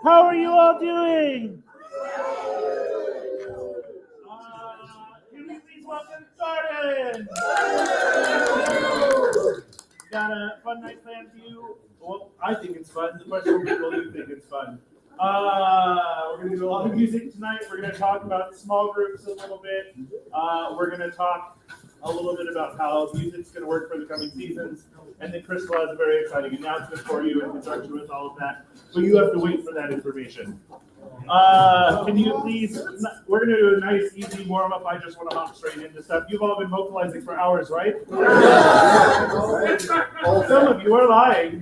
How are you all doing? Can we please welcome Jordan? Got a fun night planned for you? Well, I think it's fun. The question is, will you think it's fun? We're going to do a lot of music tonight. We're going to talk about small groups a little bit. We're going to talk a little bit about how music's going to work for the coming seasons. And then Crystal has a very exciting announcement for you in conjunction with all of that. So you have to wait for that information. Can you please, we're going to do a nice, easy warm-up. I just want to hop straight into stuff. You've all been vocalizing for hours, right? Some of you are lying.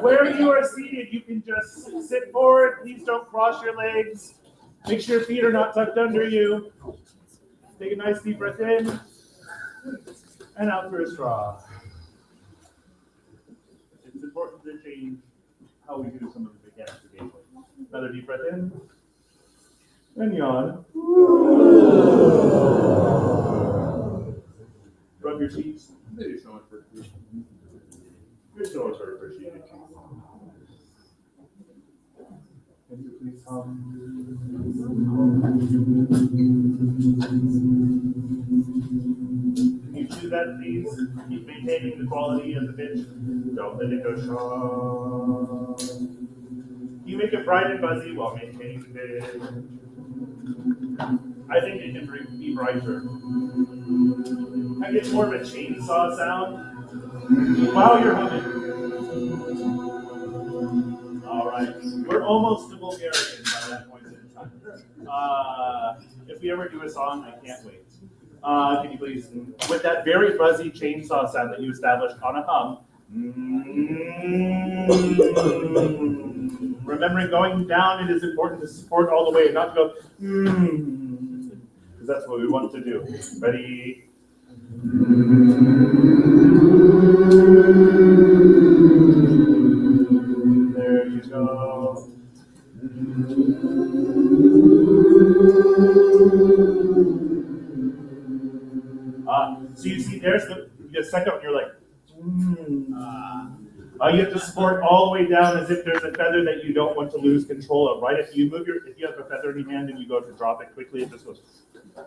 Where you are seated, you can just sit forward. Please don't cross your legs. Make sure your feet are not tucked under you. Take a nice deep breath in and out through a straw. It's important to change how we do some of the mechanics occasionally. Another deep breath in and yawn. Rub your cheeks. Maybe so much for you. You're so much for appreciated. Can you please Can you do that, please? Keep maintaining the quality of the pitch. Don't let it go short. You make it bright and buzzy while maintaining the pitch. I think it can be brighter. I get more of a chainsaw sound while you're humming. All right, we're almost to Bulgarian by that point in time. If we ever do a song, I can't wait. Can you please, with that very buzzy chainsaw sound that you established on a hum, remembering going down, it is important to support all the way and not to go, because that's what we want to do. Ready? There you go. So you see, there's the second one, you're like, you have to support all the way down as if there's a feather that you don't want to lose control of, right? If you have a feather in your hand and you go to drop it quickly, it just goes. So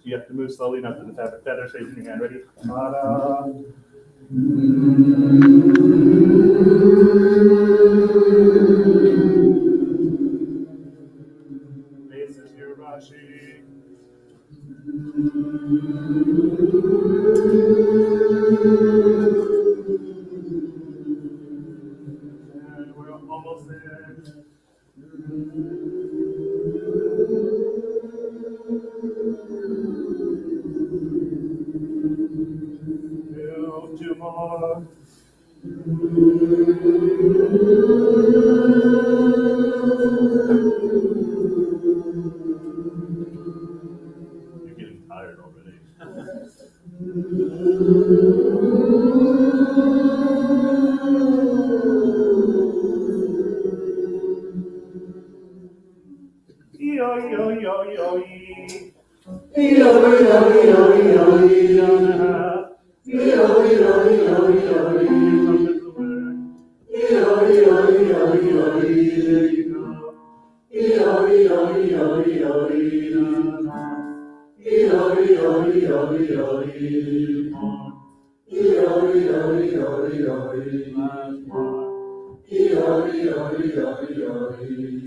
you have to move slowly enough that the feather stays in your hand. Ready? Faces your rushing. And we're almost there. Two more. You're getting tired already.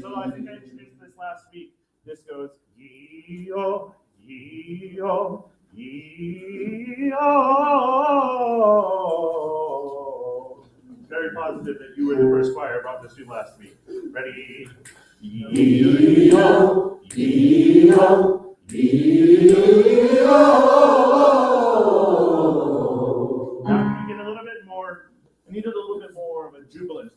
So I think I introduced this last week. This goes yee-oh, yee-oh, yee-oh. Very positive that you were the first choir I brought this to last week. Ready? Yee-oh, yee-oh, yee-oh. Now can you get a little bit more? I need a little bit more of a jubilant.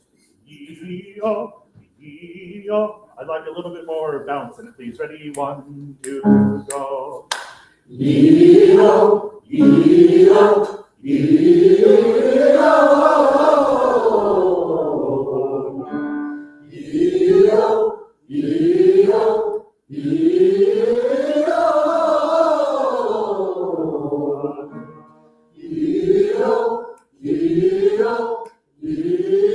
Yee-oh, yee-oh. I'd like a little bit more bounce in it, please. Ready? 1, 2, go. Yee-oh, yee-oh, yee-oh. Yee-oh, yee-oh, yee-oh. Yee-oh, yee-oh, yee-oh.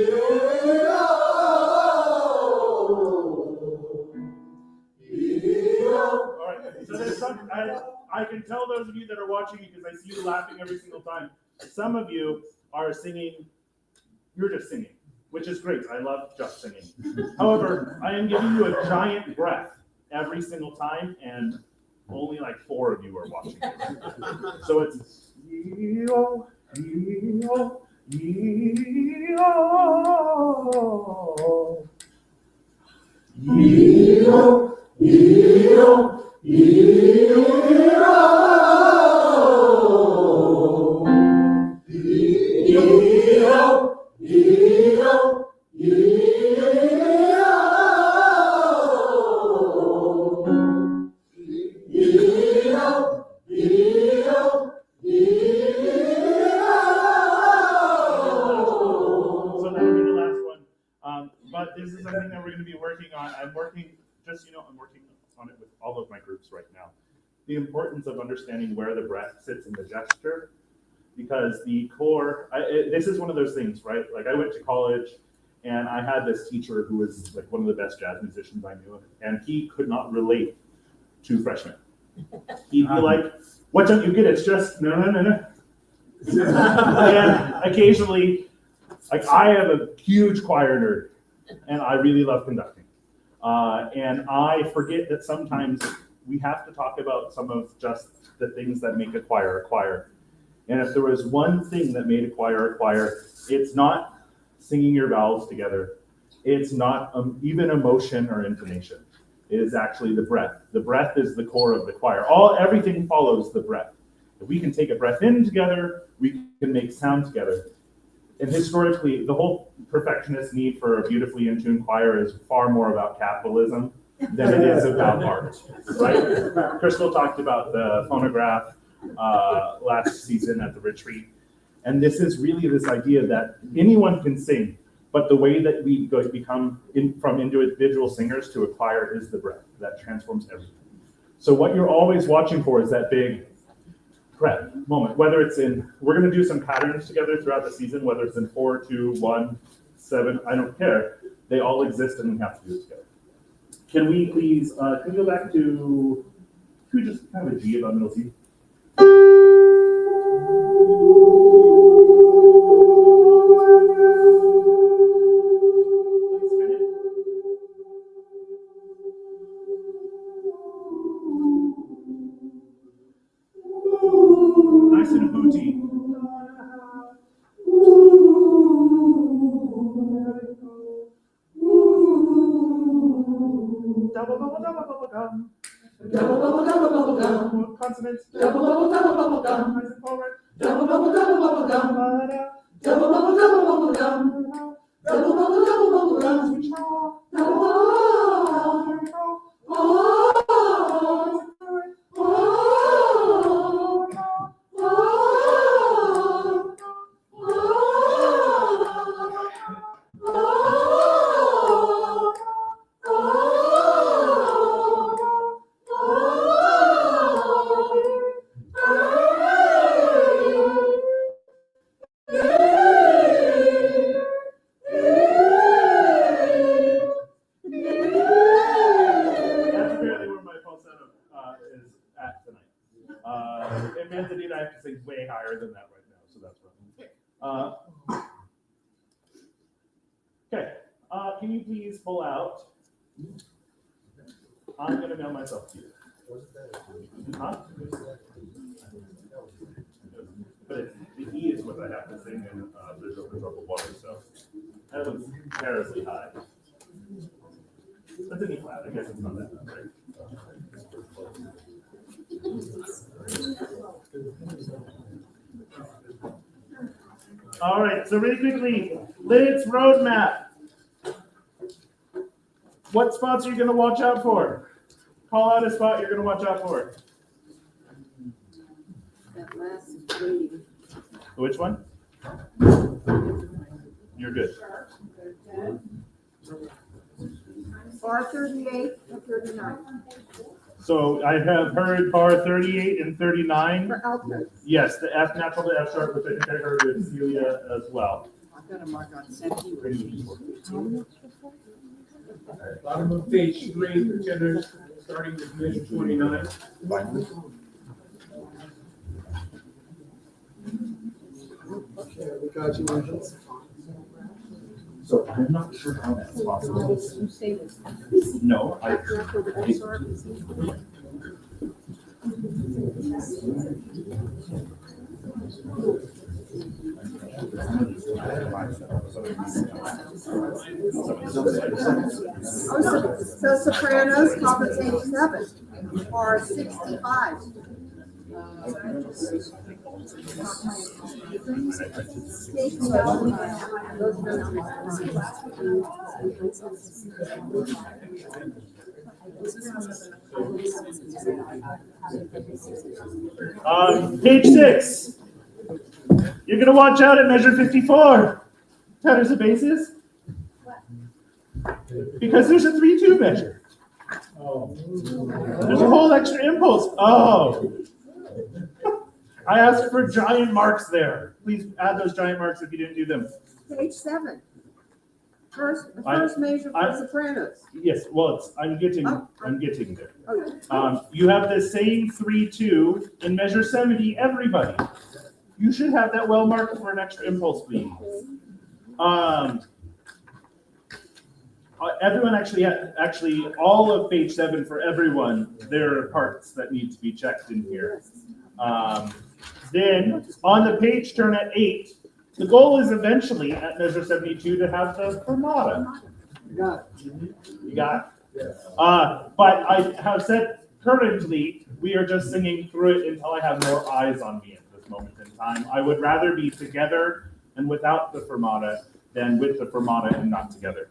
tell those of you that are watching because I see you laughing every single time. Some of you are singing, you're just singing, which is great. I love just singing. However, I am giving you a giant breath every single time, and only like 4 of you are watching. So it's ee-oh, ee-oh, ee-oh. E-O, E-O, E-O, E-O, E-O, So that'll be the last one. But this is something that we're going to be working on. I'm working on it with all of my groups right now. The importance of understanding where the breath sits in the gesture, because the core, this is one of those things, right? Like I went to college and I had this teacher who was like one of the best jazz musicians I knew, and he could not relate to freshmen. He'd be like, what don't you get? It's just, no. And occasionally, like I am a huge choir nerd and I really love conducting. And I forget that sometimes we have to talk about some of just the things that make a choir. And if there was one thing that made a choir, it's not singing your vowels together. It's not even emotion or intonation. It is actually the breath. The breath is the core of the choir. Everything follows the breath. If we can take a breath in together, we can make sound together. And historically, the whole perfectionist need for a beautifully in tune choir is far more about capitalism than it is about art, right? Crystal talked about the phonograph last season at the retreat. And this is really this idea that anyone can sing, but the way that we become from individual singers to a choir is the breath that transforms everything. So what you're always watching for is that big breath moment, whether it's we're going to do some patterns together throughout the season, whether it's in 4, 2, 1, 7, I don't care. They all exist and we have to do it together. Can we please, can we go back to, can we just have a G about middle C? Nice and hooty. Double bubble gum. Consonants. Nice and forward. Switch It meant that I have to sing way higher than that right now, so that's right. Okay, can you please pull out? I'm going to mail myself to you. Huh? But the E is what I have to sing in There's Open Troubled Water, so that was terribly high. That's an E flat, I guess it's not that bad, right? All right, so really quickly, Lynn's roadmap. What spots are you going to watch out for? Call out a spot you're going to watch out for. That last reading. Which one? You're good. Bar 38 or 39. So I have heard bar 38 and 39. For outfits. Yes, the F natural to F sharp, which I think I heard with Celia as well. I've got a mark on Senti. Bottom of page 3, contenders, starting with measure 29. Okay, we got you, Angel. So I'm not sure how that's possible. No, I. So Sopranos, top of page 7, are 65. Page 6. You're gonna watch out at measure 54. Tenors and basses. Because there's a 3-2 measure. There's a whole extra impulse. Oh. I asked for giant marks there. Please add those giant marks if you didn't do them. Page 7. First measure for Sopranos. Yes, well, I'm getting there. Oh, yeah. You have the same 3-2 in measure 70, everybody. You should have that well marked for an extra impulse beat. Everyone actually, all of page 7 for everyone, there are parts that need to be checked in here. Then on the page turn at 8, the goal is eventually at measure 72 to have the fermata. You got it. You got it? Yes. But I have said currently we are just singing through it until I have more eyes on me at this moment in time. I would rather be together and without the fermata than with the fermata and not together.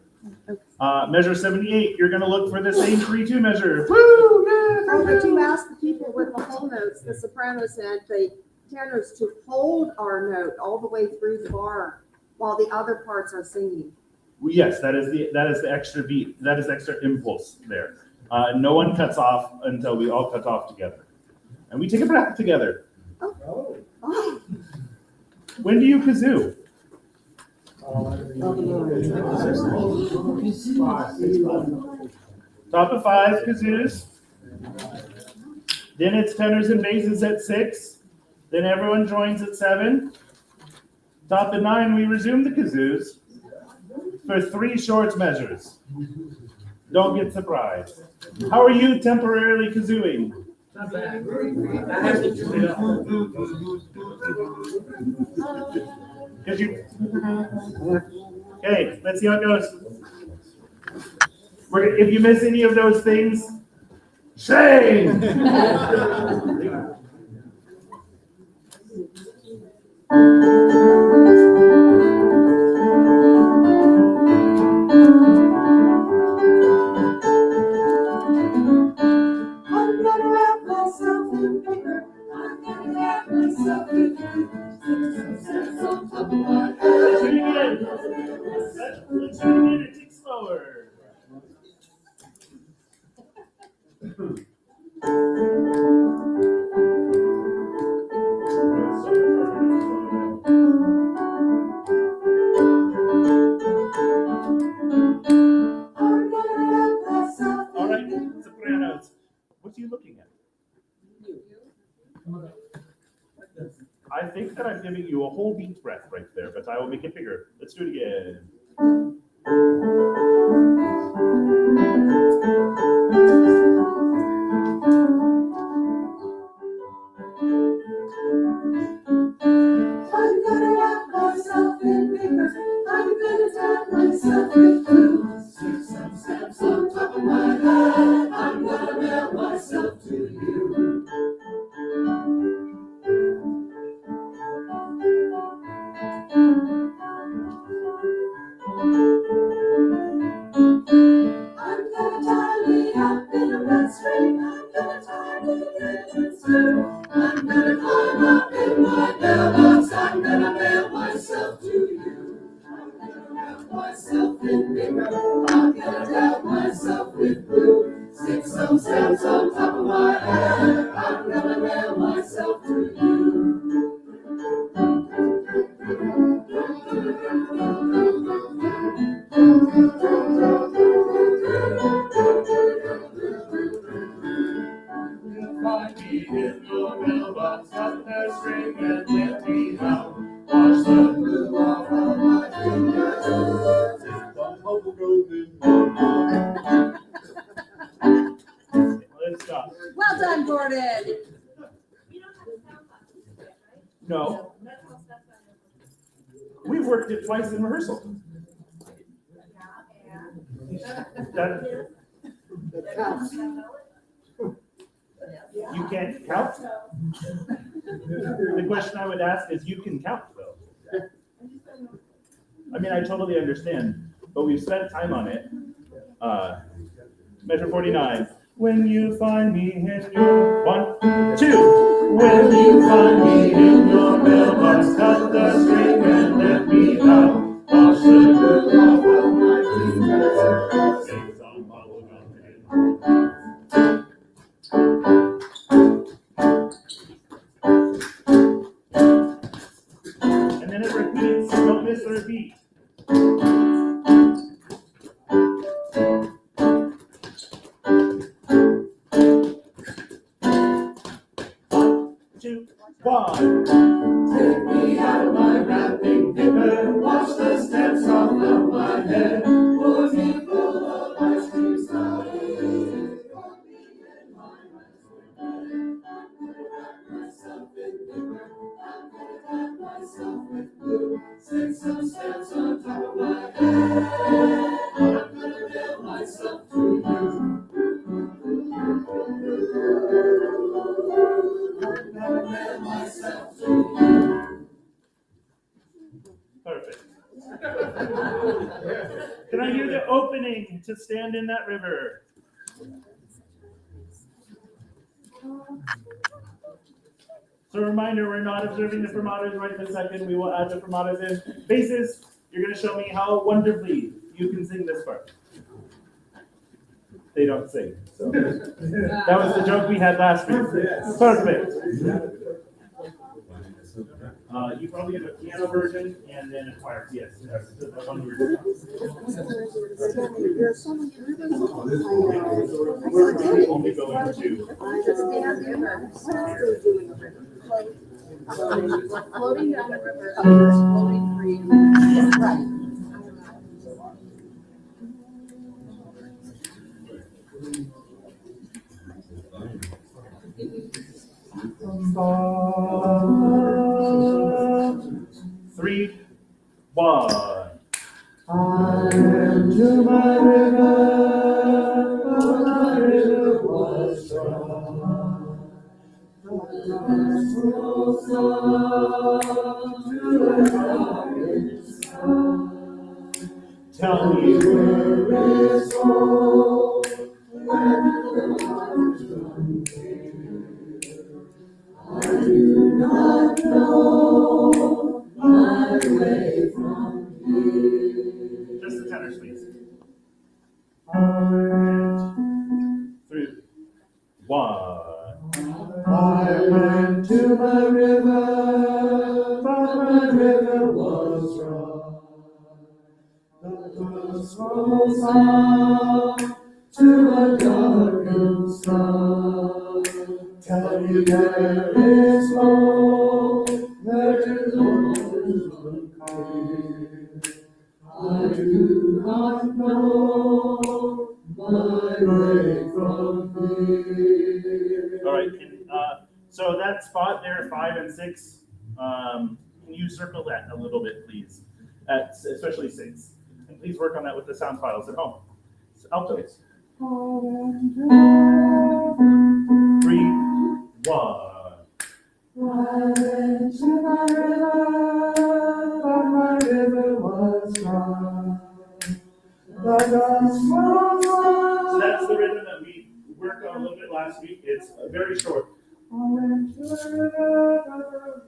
Measure 78, you're going to look for the same 3-2 measure. Woo! Oh, but you asked the people with the whole notes, the sopranos and the tenors, to hold our note all the way through the bar while the other parts are singing. Yes, that is the extra beat. That is extra impulse there. No one cuts off until we all cut off together, and we take a breath together. Oh. Oh, When do you kazoo? Top of 5 kazoos. Then it's tenors and basses at 6. Then everyone joins at 7. Top of 9, we resume the kazoos for 3 short measures. Don't get surprised. How are you temporarily kazooing? Not bad. I have to do it up. Because you. Okay, let's see how it goes. If you miss any of those things, shame. I'm gonna wrap myself in paper. I'm gonna wrap myself in paper. Six on top of my head. Let's do it again. Let's do it again. It takes slower. I'm gonna wrap myself All in right, paper. sopranos. What are you looking at? I think that I'm giving you a whole beat breath right there, but I will make it bigger. Let's do it again. I'm gonna wrap myself in paper. I'm gonna tap myself with glue. 6 steps on top of my head. I'm gonna mail myself to you. I'm gonna tie me up in a red string. I'm gonna tie me in too. I'm gonna climb up in my mailbox. I'm gonna mail myself to you. I'm gonna wrap myself in paper. I'm gonna tap myself with glue. 6 steps on top of my head. I'm gonna mail myself to you. Find me in your mailbox, cut that string and let me out. Watch the worked it twice in rehearsal. That, you can't count? The question I would ask is, you can count, though. I mean, I totally understand, but we've spent time on it. Measure 49. When you find me in your 1, 2. When you find me in your mailbox, cut the string and let me out. Wash the glue off of my fingers. Sing some bubblegum and then it repeats. Don't miss the repeat. 2, 1. Take me out of my wrapping paper, wash the steps off of my head, pour me full of ice cream sundaes, pour me in my myself in paper, I'm gonna wrap myself with glue, stick some stamps on top of my head, I'm gonna mail myself to you. Perfect. Can I hear the opening to Stand in That River? So a reminder, we're not observing the fermatas right this second. We will add the fermatas in. Basses, you're going to show me how wonderfully you can sing this part. They don't sing. So. That was the joke we had last week. Perfect. You probably have a piano version and then a choir. Yes, that's the one we were doing. We're only going to. Floating down the river, others floating free. Right. Three, 1. I went to my river, but my river was dry. The rose rose to a darkened sky. Tell me Where is home, where the waters run clear? I do not know my way from here. just the tenors, please. I went 3, 1. I went to my river, but my river was dry. The dust rolls out to a darkened sky. Tell me where is home, where do the waters run clear? I do not know my way from here. All right. So that spot there, 5 and 6, can you circle that a little bit, please? Especially 6. And please work on that with the sound files at home. So altos. 3, 1. I went to my river, but my river was dry. The dust was So that's the rhythm that we worked on a little bit last week. It's very short. I went to the river,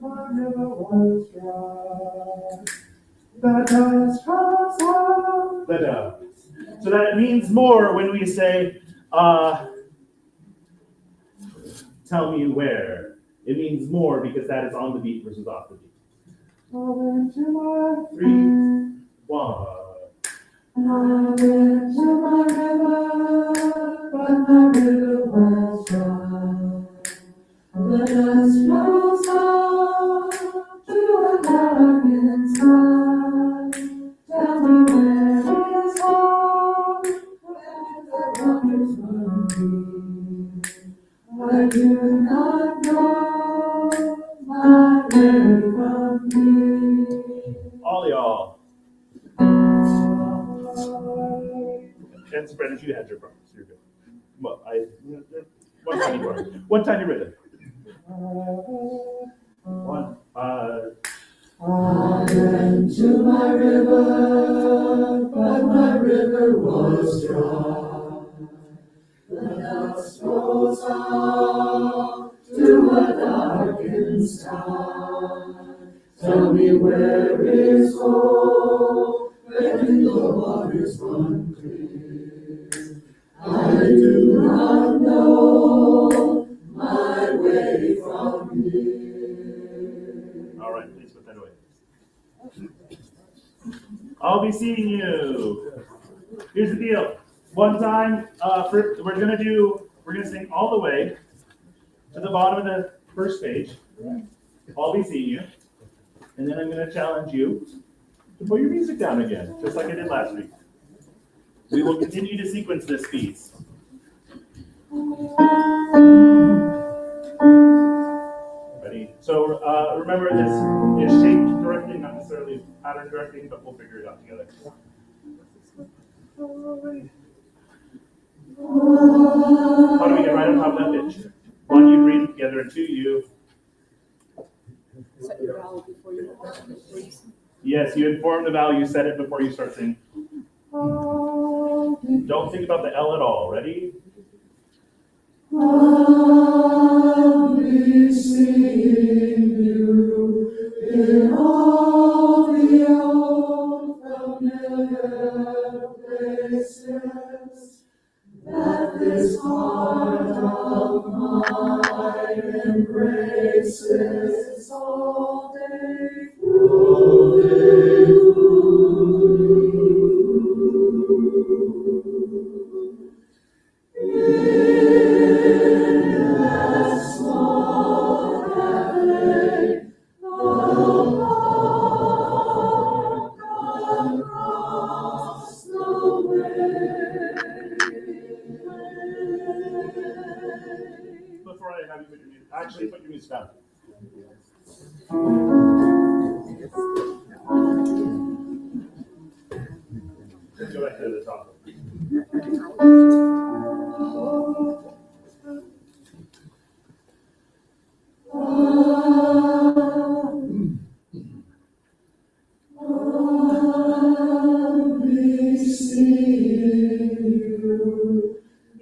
but my river was dry. The dust was out. So that means more when we say, tell me where. It means more because that is on the beat versus off the beat. I went to my 3, 1. I went to my river, but my river was dry. The dust rose up to a darkened sky. Tell me where is home, where the waters run deep. I do not know my way from here. All y'all. And Sopranos, you had your part, so you're good. Well, one tiny part, one tiny rhythm. One. I went to my river, but my river was dry. The dust rose up to a darkened sky. Tell me where is hope when the waters run clear? I do not know my way from here. All right, please put that away. I'll be seeing you. Here's the deal. One time, we're gonna sing all the way to the bottom of the first page. I'll be seeing you, and then I'm gonna challenge you to put your music down again, just like I did last week. We will continue to sequence this piece. Ready? So remember, this is shaped directing, not necessarily pattern directing, but we'll figure it out together. How do we get right on top of that pitch? One, you breathe together, and two, you. Set your vowel before you please. Yes, you inform the vowel, you set it before you start singing. Don't think about the L at all. Ready? I'll be seeing you in all the old familiar places that this heart of mine embraces all day Before I have you put your music, actually put your music down. Go back to the top. I'll be seeing you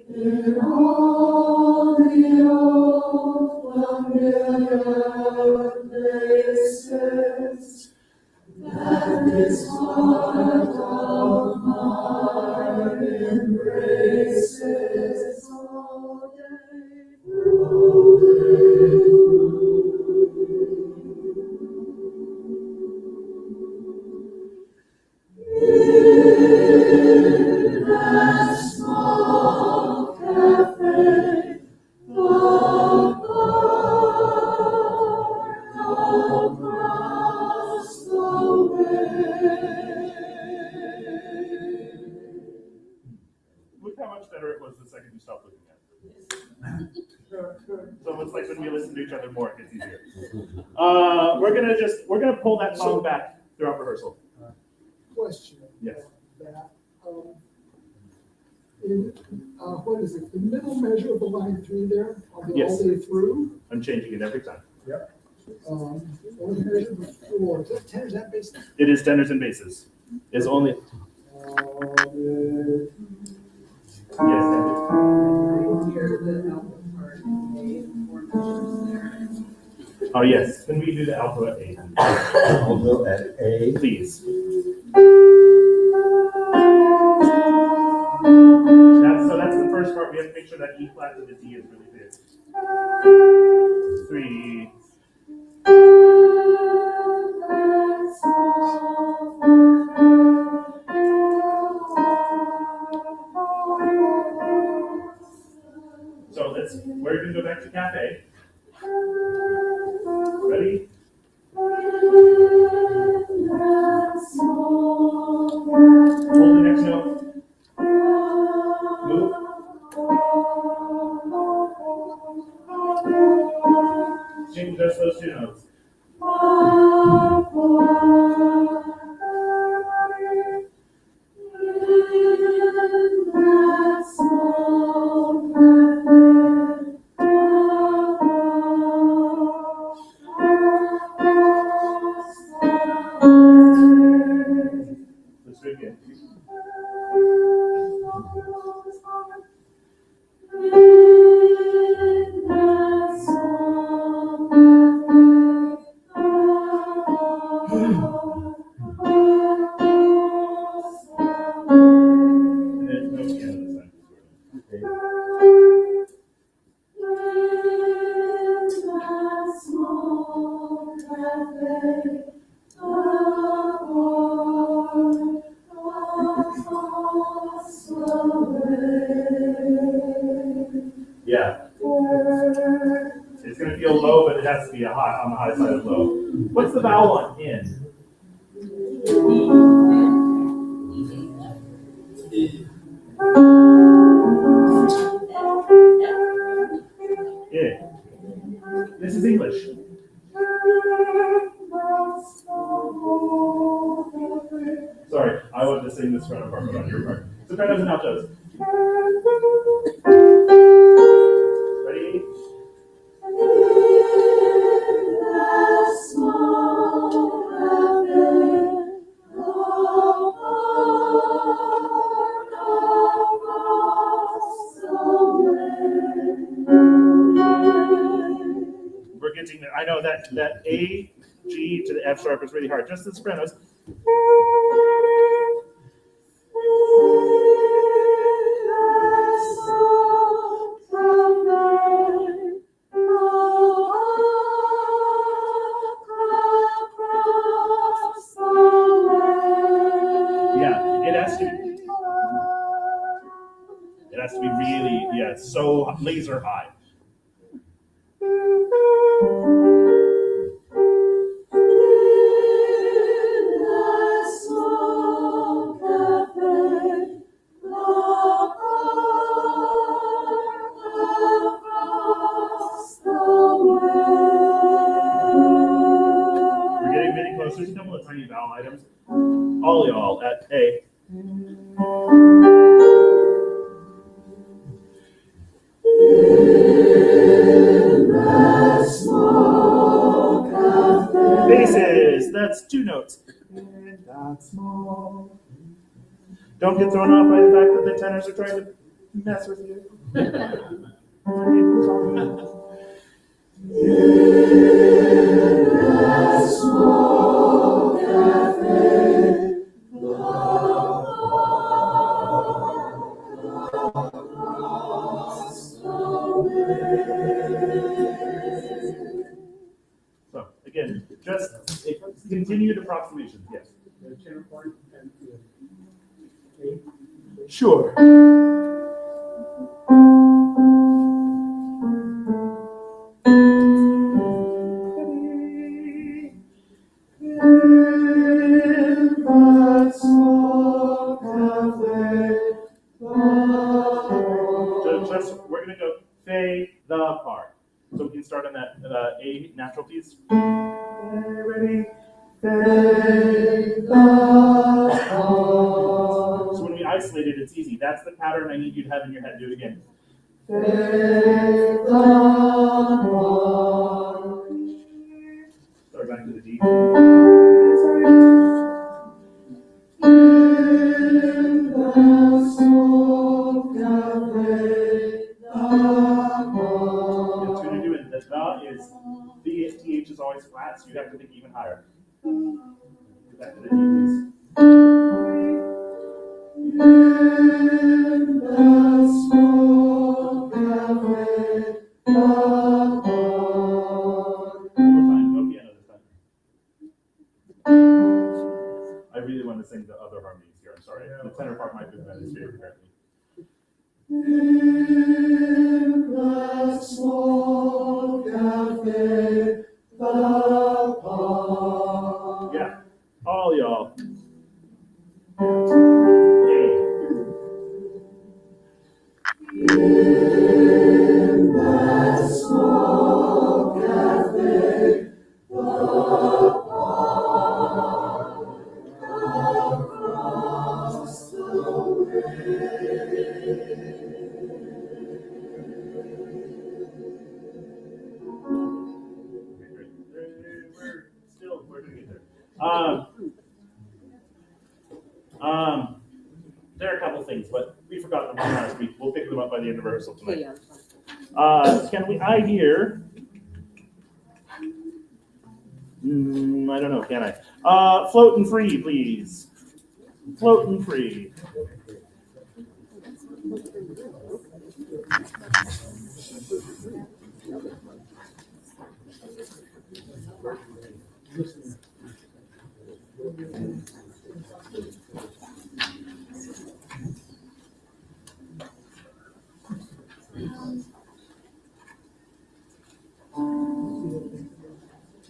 in all the old familiar places that this heart of mine embraces all day in that small cafe across the way. Look how much better it was the second you stopped looking at it. So it's like when we listen to each other more, it gets easier. We're gonna pull that song back throughout rehearsal. Question. Yes. That, what is it, the middle measure of the line 3 there, all the Yes. all the way through? I'm changing it every time. What measure before, is that tenors and basses? It is tenors and basses. Is only yes. Oh yes. Can we do the alto at A? Alto at A. Please. That's the first part. We have to make sure that E flat to the D is really clear. 3. So we're gonna go back to cafe. Ready? Hold the next note. Move. Sing just those two notes. There's no piano this time. Yeah. It's going to feel low, but it has to be on the high side of low. What's the vowel on in? I. This is English. Sorry, I wanted to sing this soprano part, but on your part. Sopranos and altos. Ready? We're getting there. I know that A, G to the F sharp is really hard. Just the sopranos. Yeah, it has to be really, yeah, so laser high. We're getting really close. There's a couple of tiny vowel items. All y'all at A. Basses, that's two notes. Don't get thrown off by the fact that the tenors are trying to mess with you. So again, just continued approximations. Yes. Sure. We're gonna go say the part. So we can start on that A natural piece. Ready? So when we isolate it, it's easy. That's the pattern I need you to have in your head. Do it again. Start back to the D. The is the TH is always flat, so you have to think even higher. Get back to the D, please. One more time, no piano this time. I really want to sing the other harmonies here. I'm sorry. The tenor part might be my favorite apparently. Yeah, all y'all. We're doing it there. there are a couple things, but we forgot them from last week. We'll pick them up by the end of rehearsal tonight. Yeah. I hear? I don't know, can I? Floatin' free, please. Floatin' free.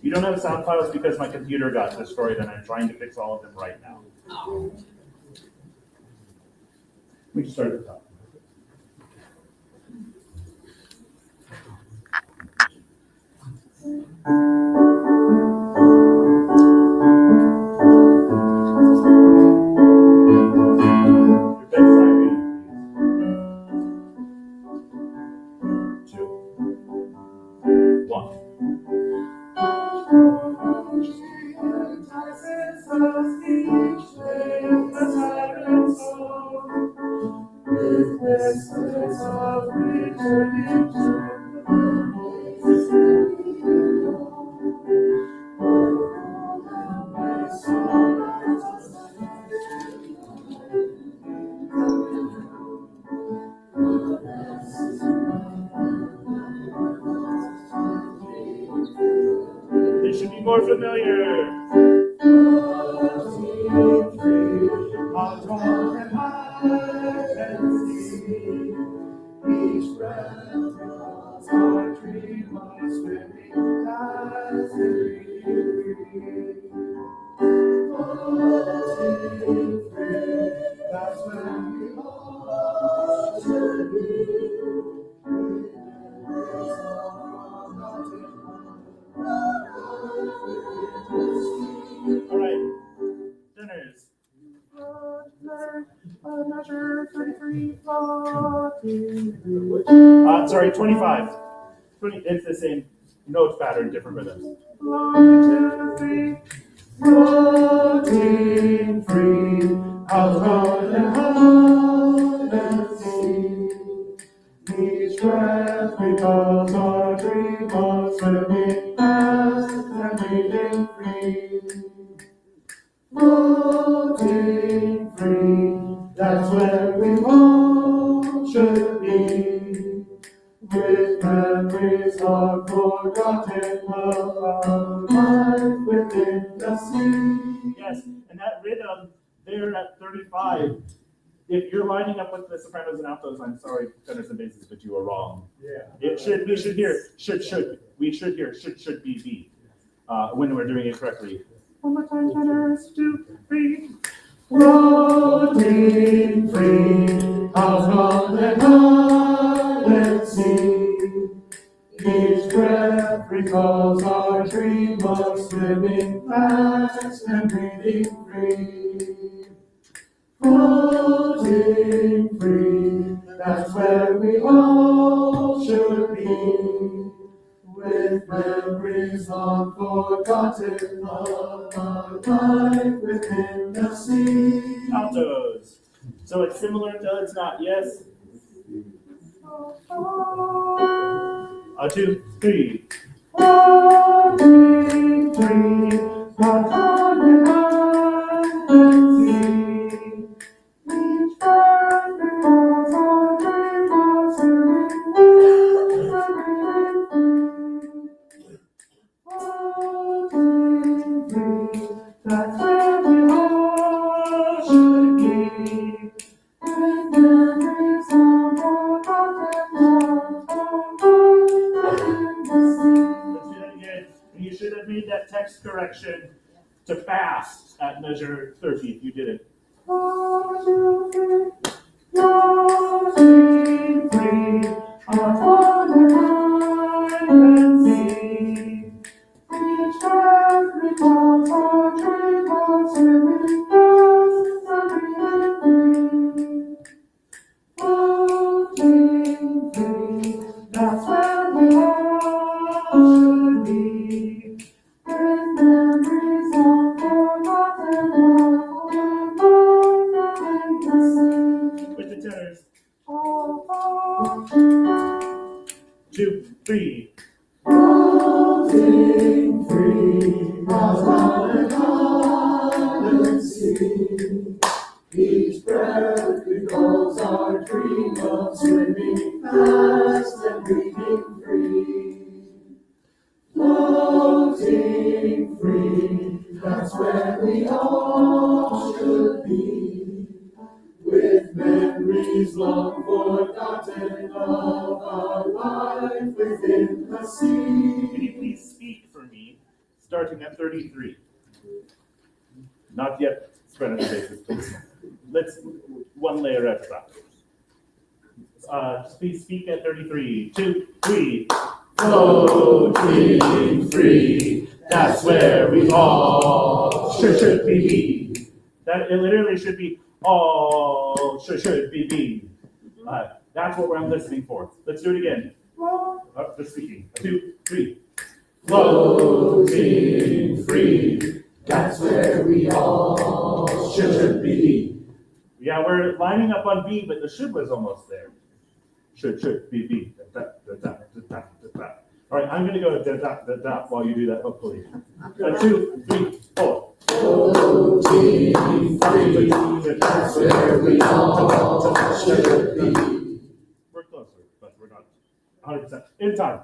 You don't have sound files because my computer got destroyed and I'm trying to fix all of them right now. We can start at the top. Your bedside reading, please. 2, 1. This should be more familiar. Each breath draws our dream of swimming past and breathing floating free. That's when we all should be. All right, dinners. Measure 33 floating. Sorry, 25. 20, it's the same note pattern, different rhythms. Floating free, out on the heart and sea. Each breath recalls our dream of swimming fast and breathing free. Floating free, that's where we all should be. With memories of forgotten love, life within the sea. Yes, and that rhythm there at 35, if you're lining up with the sopranos and altos, I'm sorry, tenors and basses, but you are wrong. Yeah. We should hear should be when we're doing it correctly. One more time, tenors, 2, 3. Floating free, out on the golden sea. Each breath recalls our dream of swimming fast and breathing free. Floating free, that's where we all should be. With memories of forgotten love, our life within the sea. Altos. So it's similar to it's not, yes? 2, 3. Floating free, out on the golden sea. Each breath recalls our dream of swimming fast and floating free, that's where we all should be. With memories of forgotten love, Let's do that again. And you should have made that text correction to fast at measure 30 if you did it. floating free, out on the golden sea. Each breath recalls our dream of swimming fast and breathing free. Floating free, that's where we all should be. With memories of forgotten love, and life within the sea. tenors. Oh, 2, 3. Floating free upon the golden sea. Each breath recalls our dream of swimming fast and breathing free. Floating free, that's where we all should be. With memories long forgotten of our life within the sea. Can you please speak for me, starting at 33? Not yet spread on the basis, please. Let's one layer at a time. Please speak at 33. 2, 3. Floating free, that's where we all should be. That it literally should be all should be. That's what I'm listening for. Let's do it again. Just speaking. 2, 3. Floating free, that's where we all should be. Yeah, we're lining up on B, but the should was almost there. Should be. All right, I'm gonna go da while you do that. Hopefully. 2, 3, 4. Floating free, that's where we all should be. We're closer, but we're not 100% in time.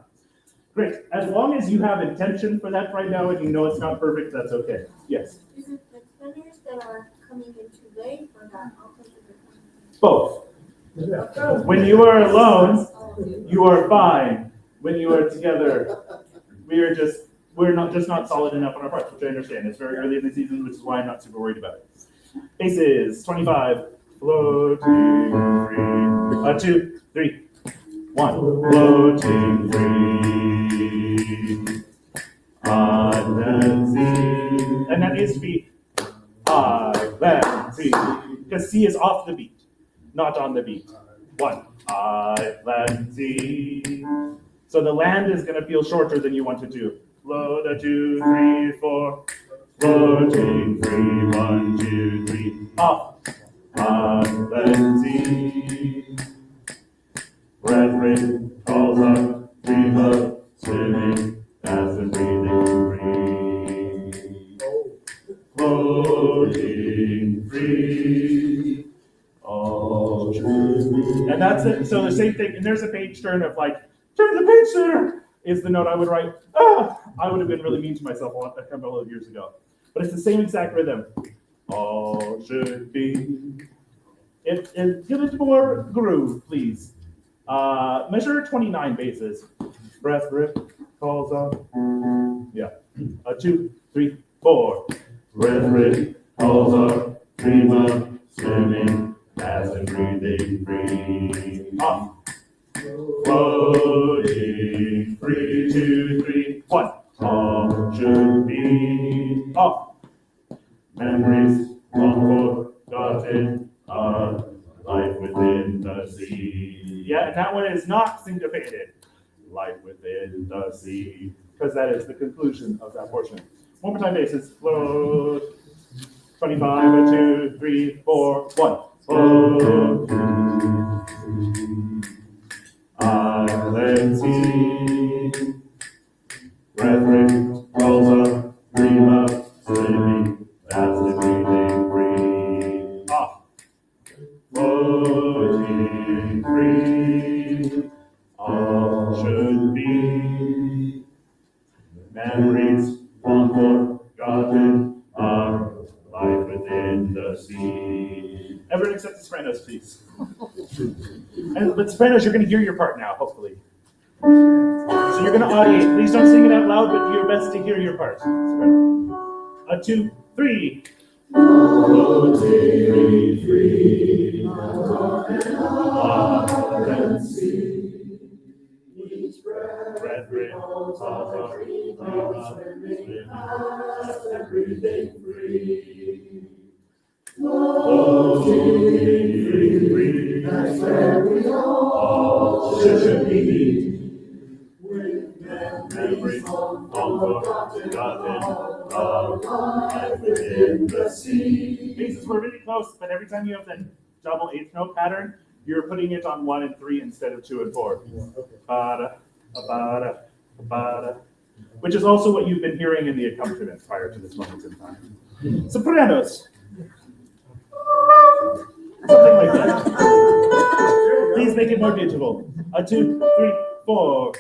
Great. As long as you have intention for that right now and you know it's not perfect, that's okay. Yes. Is it the tenors that are coming in too late or that opposite? Both. When you are alone, you are fine. When you are together, we're not solid enough on our parts, which I understand. It's very early in the season, which is why I'm not super worried about it. Bases, 25. Floating free. 2, 3, 1. Floating free. Island sea. And that needs to be island sea. Because C is off the beat, not on the beat. 1. Island sea. So the land is going to feel shorter than you want it to. Float a 2, 3, 4. Floating free. 1, 2, 3. Off. Island sea. Brethren, calls up, dream of swimming, fast and breathing free. Floating free. All true. And that's it. So the same thing, and there's a page turn of like, turn the page turner is the note I would write. I would have been really mean to myself a couple of years ago. But it's the same exact rhythm. All should be. Give it more groove, please. Measure 29 bases. Breath rip calls up. Yeah. 2, 3, 4. Breath rip calls up. Dream of swimming, fast and breathing free. Off. Floating free. 2, 3, 1. All should be off. Memories long forgotten are life within the sea. Yeah, and that one is not syncopated. Life within the sea. Because that is the conclusion of that portion. One more time basis. Float. 25, 2, 3, 4, 1. Float. Island sea. Brethren, rolls up, dream up, swimming, fast and breathing free. Off. Floating free. All should be. Memories long forgotten are life within the sea. Everyone except the sopranos, please. But sopranos, you're going to hear your part now, hopefully. So you're going to audiate. Please don't sing it out loud, but do your best to hear your part. 2, 3. Floating free, island sea. Each breath recalls our dream of swimming fast and breathing free. Floating free, that's where we all should be. With memories long forgotten of life within the sea. Bases were really close, but every time you have that double eighth note pattern, You're putting it on 1 and 3 instead of 2 and 4. Ba-da, ba-da, ba-da. Which is also what you've been hearing in the accompaniment prior to this moment in time. Sopranos. Something like that. Please make it more beautiful. 2, 3, 4.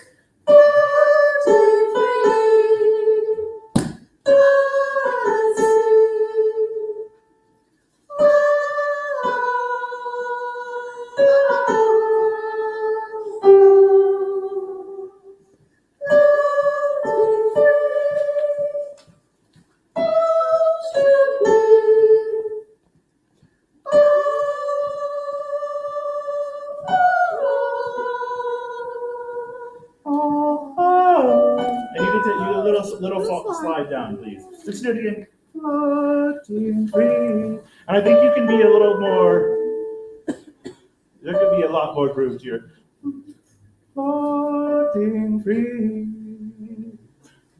And you get to you a little slide down, please. Just do it again. Floating free. And I think you can be a little more. There could be a lot more groove here. Floating free.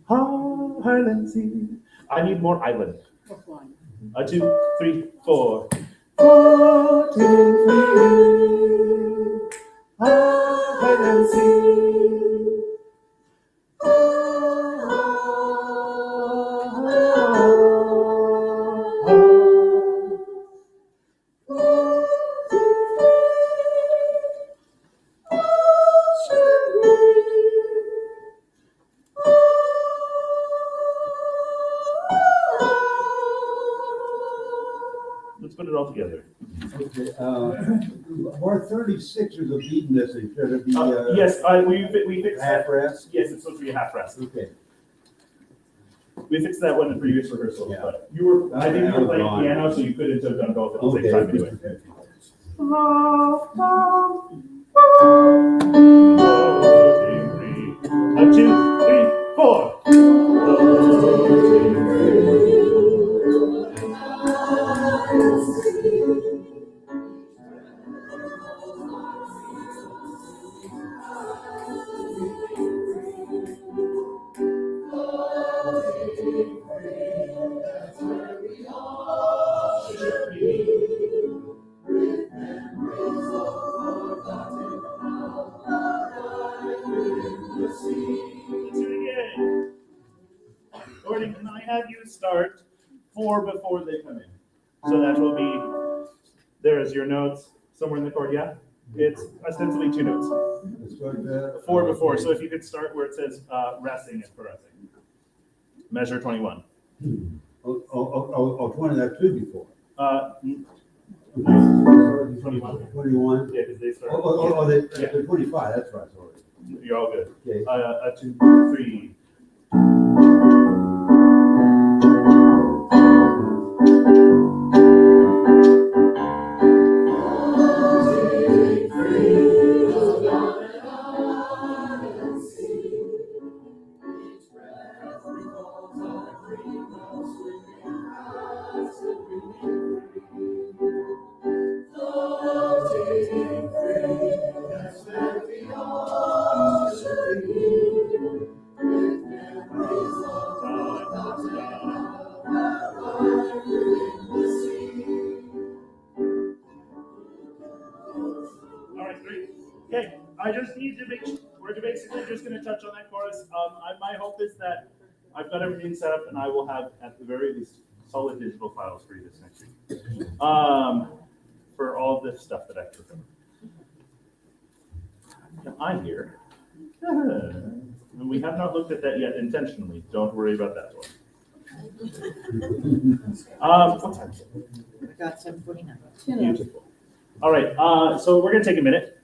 Highland sea. I need more island. 2, 3, 4. Floating free. Highland sea. Let's put it all together. Okay, bar 36 is a beat message, should it be? Yes, we fixed Half that. rest? Yes, it's supposed to be a half rest. Okay. We fixed that one in previous rehearsals, Yeah. but you were, I think you were playing Fine. piano, so you couldn't have done both at the same Okay. time anyway. A 2, 3, 4. Let's do it again. Gordon, can I have you start 4 before they come in? So that will be, there is your notes, somewhere in the chord, yeah? It's ostensibly 2 notes. Let's go to that. 4 before, so if you could start where it says resting and caressing. Measure 21. Oh, 20, that's 2 before. 21. 21. Yeah, because they start. They're 25, that's right, sorry. You're all good. Okay. 2, 3. All right, great. Okay, I just need to make, we're basically just going to touch on that chorus. My hope is that I've got everything set up and I will have, at the very least, solid digital files for you this next week. For all this stuff that I covered. I'm here. And we have not looked at that yet intentionally. Don't worry about that one. What time is it? I got 7:49. Beautiful. All right, so we're gonna take a minute.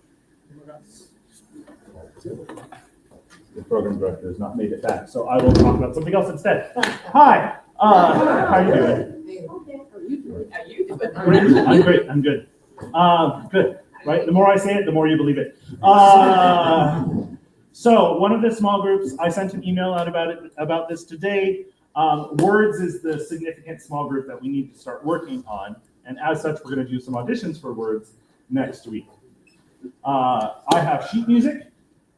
The program director has not made it back, so I will talk about something else instead. Hi, how are you doing? How you doing? I'm great, I'm good. Good, right? The more I say it, the more you believe it. So one of the small groups, I sent an email out about this today. Words is the significant small group that we need to start working on. And as such, we're going to do some auditions for words next week. I have sheet music.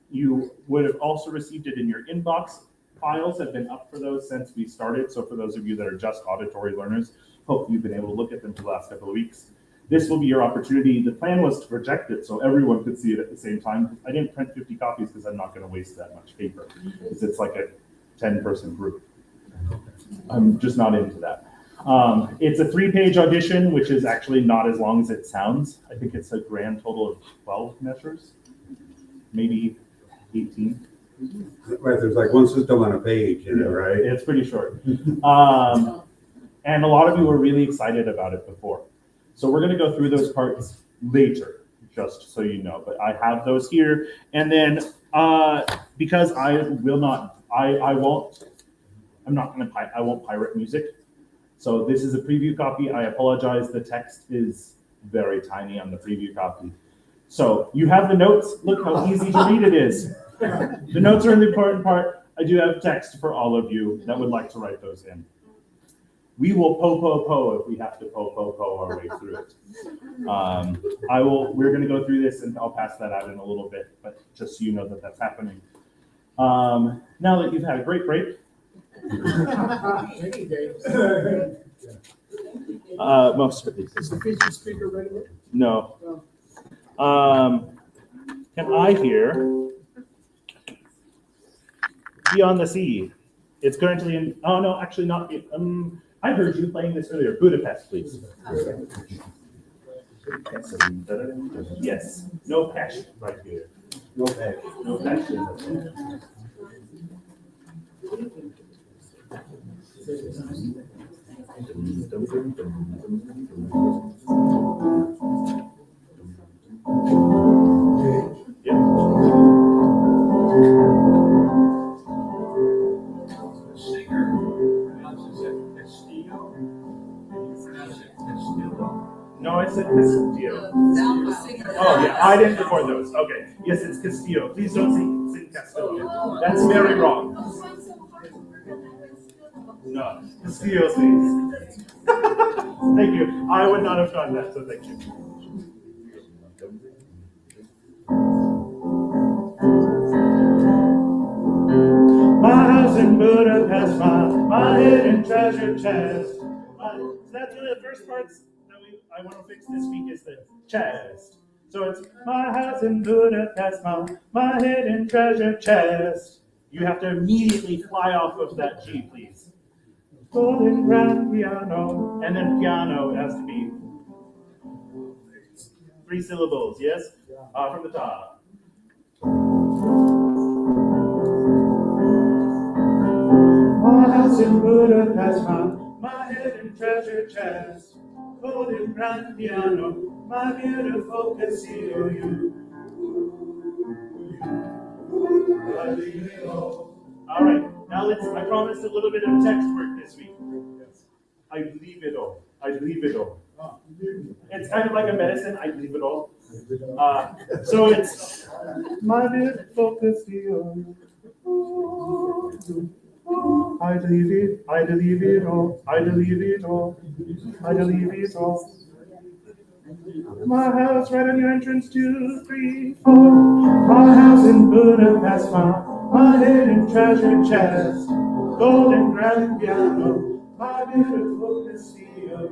You would have also received it in your inbox. Files have been up for those since we started. So for those of you that are just auditory learners, hope you've been able to look at them for the last couple of weeks. This will be your opportunity. The plan was to project it so everyone could see it at the same time. I didn't print 50 copies because I'm not going to waste that much paper, because it's like a 10-person group. I'm just not into that. It's a 3-page audition, which is actually not as long as it sounds. I think it's a grand total of 12 measures, maybe 18. Right, there's like one system on a page, right? It's pretty short. And a lot of you were really excited about it before. So we're going to go through those parts later, just so you know. But I have those here. And then because I won't pirate music. So this is a preview copy. I apologize. The text is very tiny on the preview copy. So you have the notes. Look how easy to read it is. The notes are the important part. I do have text for all of you that would like to write those in. We will po if we have to po our way through it. We're going to go through this and I'll pass that out in a little bit, but just so you know that that's happening. Now that you've had a great break, most of these. Is the feature speaker ready? No. Can I hear Beyond the Sea? It's currently in, oh no, actually not, I heard you playing this earlier. Budapest, please. Yes, no passion right here. No page. No passion. No, I said Castillo. Oh, yeah, I didn't record those. Okay, yes, it's Castillo. Please don't sing Castillo. That's very wrong. No, Castillo, please. Thank you. I would not have done that, so thank you. My house in Budapest, my hidden treasure chest. That's one of the first parts that I want to fix this week is the chest. So it's my house in Budapest, my hidden treasure chest. You have to immediately fly off of that G, please. Golden grand piano, and then piano has to be 3 syllables, yes? From the top. My house in Budapest, my hidden treasure chest. Golden grand piano, my beautiful Castillo, you. All right, now I promised a little bit of text work this week. I believe it all. I believe it all. It's kind of like a medicine. I believe it all. So it's my beautiful Castillo. I believe it. I believe it all. I believe it all. I believe it all. My house right on your entrance, 2, 3, 4. My house in Budapest, my hidden treasure chest. Golden grand piano, my beautiful Castillo.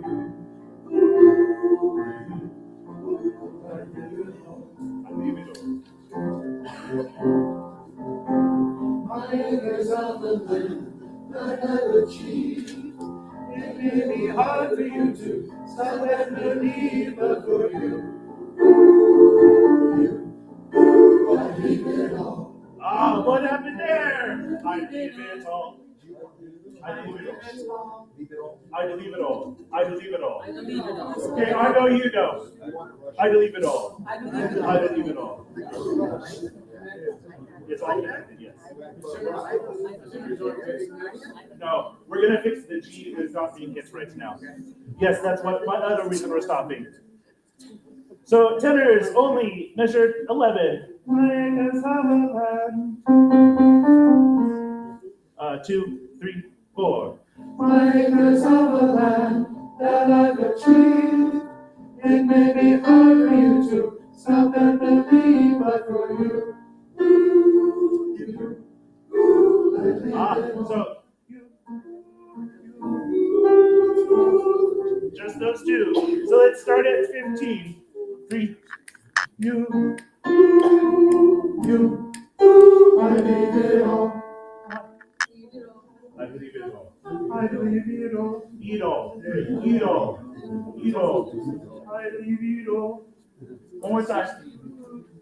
I believe it all. My acres of the land that I've achieved. It may be hard for you to stop and believe, but for you, I leave it all. what happened there? I leave it all. I believe it all. I believe it all. I believe it all. Okay, I know you know. I believe it all. I believe it all. It's all connected, yes. No, we're gonna fix the G that's not being hit right now. Yes, that's what other reason we're stopping. So tenors only measured 11. 2, 3, 4. My acres of a land that I've achieved. It may be hard for you to stop and believe, but for you, So just those two. So let's start start at 15. 3. You. I leave it all. I believe it all. I believe it all. Eat all. Eat all. Eat all. I believe it all. One more time.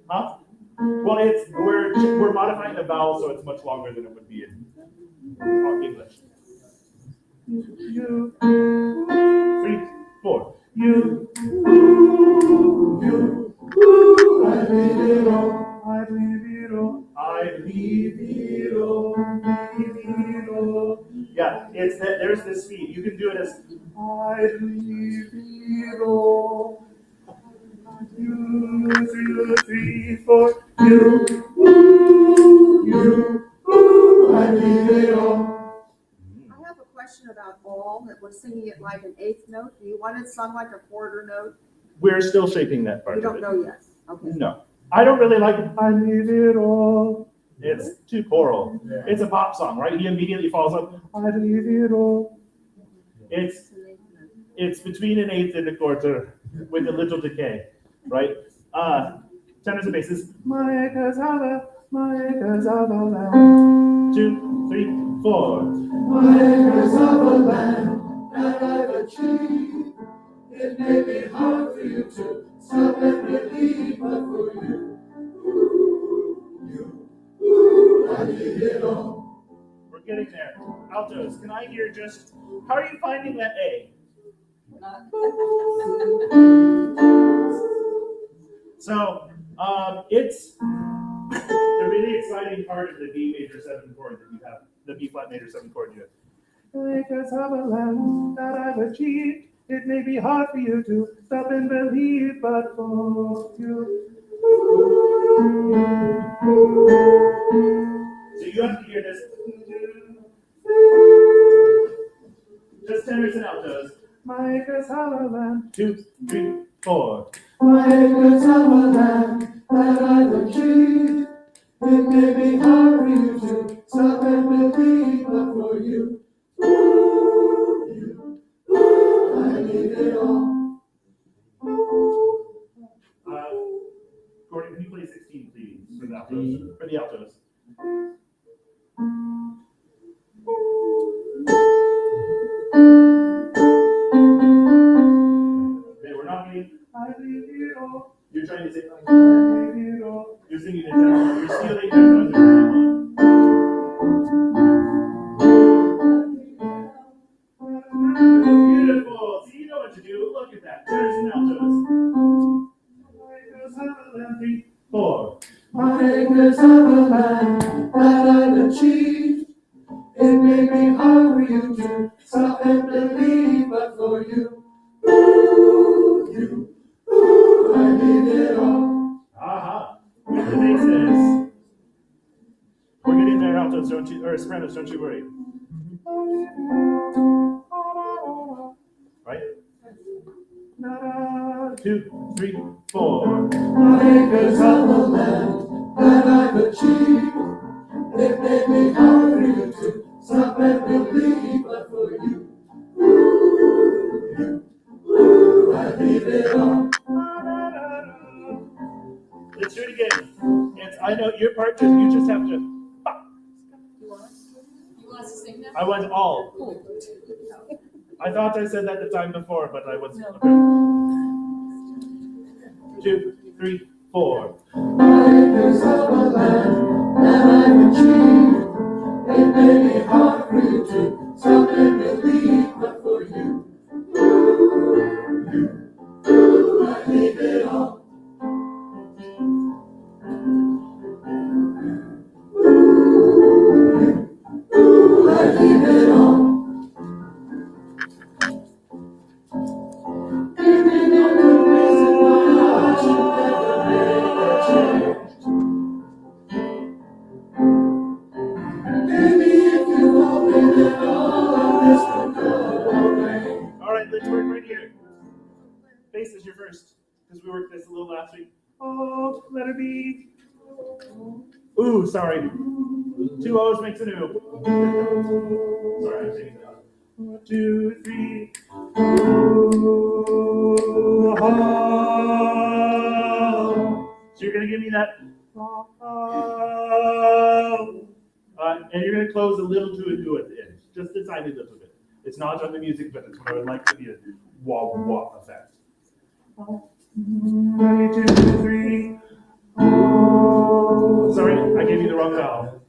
Huh? Well, we're modifying the vowel so it's much longer than it would be in English. You. 3, 4. You. I believe it all. I believe it all. I believe it all. Yeah, it's that. There's this speed. You can do it as. I believe it all. 2, 3, 4. You. I believe it all. I have a question about all, that we're singing it like an eighth note. Do you want it sung like a quarter note? We're still shaping that part You of don't it. know yet. Okay. No, I don't really like it. I believe it all. It's too choral. It's a pop song, right? He immediately falls up. I believe it all. It's between an eighth and a quarter with a little decay, right? Tenors and basses. My cassava land. 2, 3, 4. My acres of a land that I've achieved. It may be hard for you to stop and believe, but for you, I leave it all. We're getting there. Altos, can I hear just, how are you finding that A? So, it's the really exciting part of the B major 7 chord that you have, the B flat major 7 chord you have. Acres of a land that I've achieved. It may be hard for you to stop and believe, but for you. So you have to hear this. Just tenors and altos. My acres of a land. 2, 3, 4. My acres of a land that I've achieved. It may be hard for you to stop and believe, but for you, I leave it all. Gordon, can you play 16, please, for the altos? For the altos. Okay, we're not getting. I leave it all. You're trying to say. I leave it all. You're singing it down. You're stealing their thunder. Beautiful. See, you know what to do. Look at that. Tenors and altos. 3, 4. My acres of a land that I've achieved. It may be hard for you to stop and believe, but for you, I leave it all. Aha. With the basses. We're getting there, altos, don't you, or sopranos, don't you worry. Right? 2, 3, 4. My acres of a land that I've achieved. It may be hard for you to stop and believe, but for you, I leave it all. Let's do it again. I know your part, you just have to. You want us to sing now? I want all. I thought I said that the time before, but I was. Okay. 2, 3, 4. My acres of a land that I've achieved. It may be hard for you to stop and believe, but for you, I leave it all. I leave it all. Give me no good reason why I should never make a change. Maybe if you open it all, this will go away. All right, let's work right here. Basses, you're first, because we worked this a little last week. Oh, let it be. Ooh, sorry. 2 O's makes an ooh. Sorry, I'm saying that. 1, 2, 3. Ooh, ah. So you're gonna give me that. And you're gonna close a little to a do at the end, just a tiny little bit. It's not on the music, but it's what I would like to be a wah wah effect. 1, 2, 3. Sorry, I gave you the wrong vowel.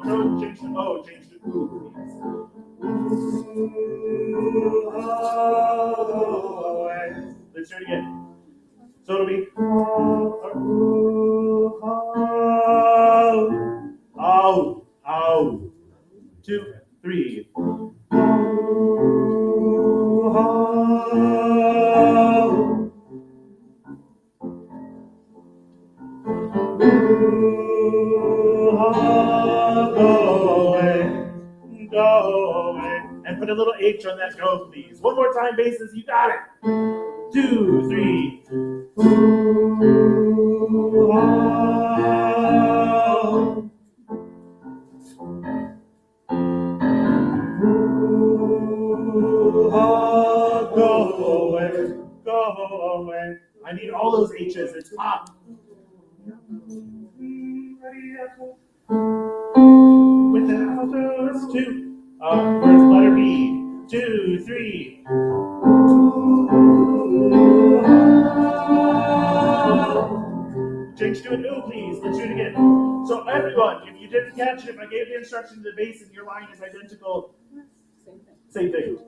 Don't change the O, change the ooh, please. Let's do it again. So it'll be ow, ow. 2, 3. Go away. And put a little H on that go, please. One more time, basses, you got it. 2, 3. Go away, go away. I need all those H's. It's pop. With the altos, 2. Where's letter B? 2, 3. Change to an ooh, please. Let's do it again. So everyone, if you didn't catch it, if I gave the instruction to the bass and your line is identical, same thing.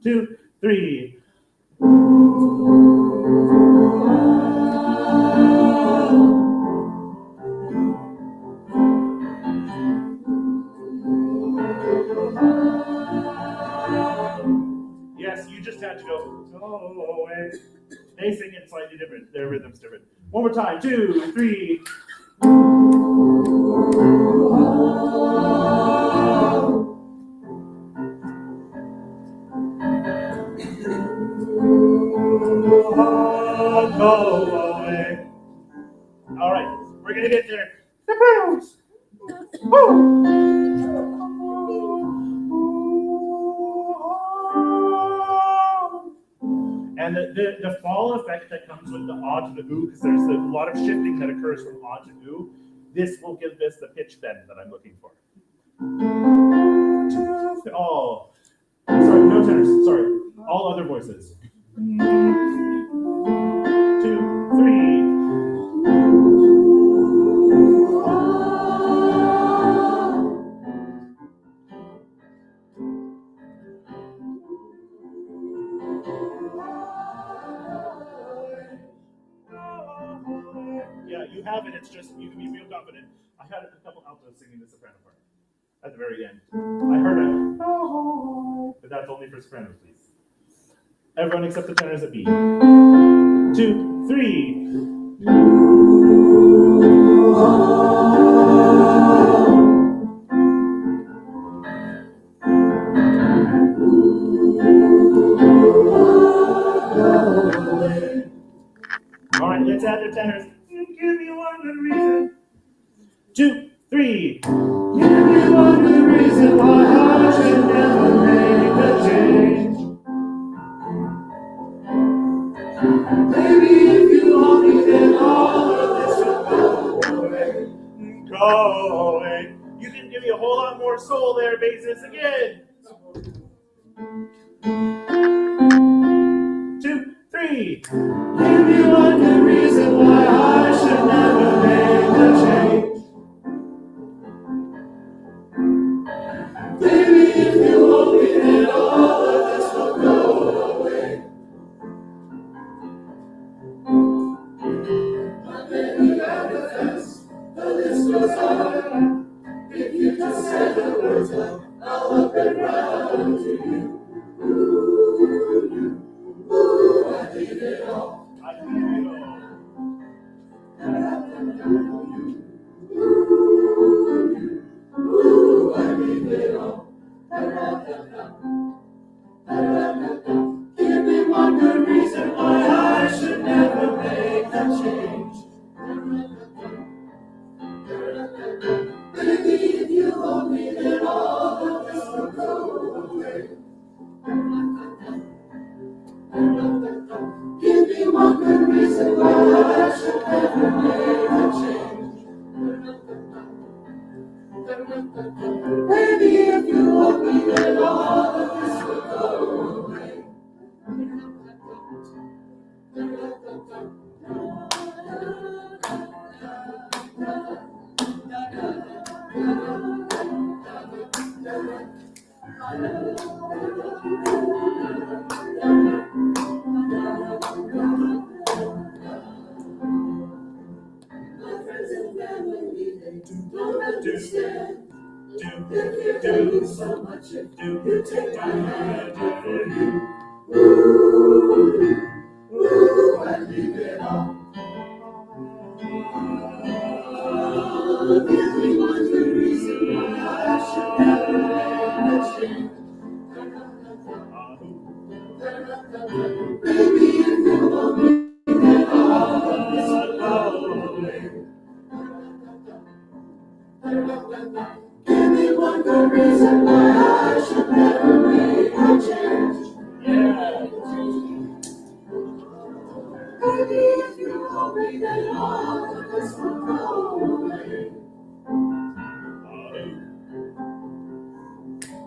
2, 3. Yes, you just had to go away. They sing it slightly different. Their rhythm's different. One more time. 2, 3. Go away. All right, we're gonna get there. The bells. And the fall effect that comes with the ah to the ooh, because there's a lot of shifting that occurs from ah to ooh, this will give this the pitch bend that I'm looking for. Oh, sorry, no tenors, sorry. All other voices. 2, 3. Yeah, you have it. It's just you can be real confident. I had a couple altos singing the soprano part at the very end. I heard it, but that's only for soprano, please. Everyone except the tenors at B. 2, 3. All right, let's add the tenors. Give me one good reason. 2, 3. Give me one good reason why I should never make a change. Maybe if you want me, then all of this will go away. Go away. You can give me a whole lot more soul there, basses, again. 2, 3. Give me one good reason why I should never make a change. Baby, if you want me, then all of this will go away. But then you got the fence, the list goes on. If you just say the words out, I'll up and run to you. Ooh, I need it all. I need it all. Ooh, I need it all. Give me one good reason. Baby, if you hold me, then all of this will go away. Give me one good reason why I should never make a change. Baby, if you hold me, then all of this will go away. My friends and family, they don't understand. If you do so much, if you take my hand for you. Ooh, I leave it all. Give me one good reason why I should never make a change. Baby, if you want me, then all of this will go away. Give me one good reason why I should never make a change. Baby, if you hold me, then all of this will go away.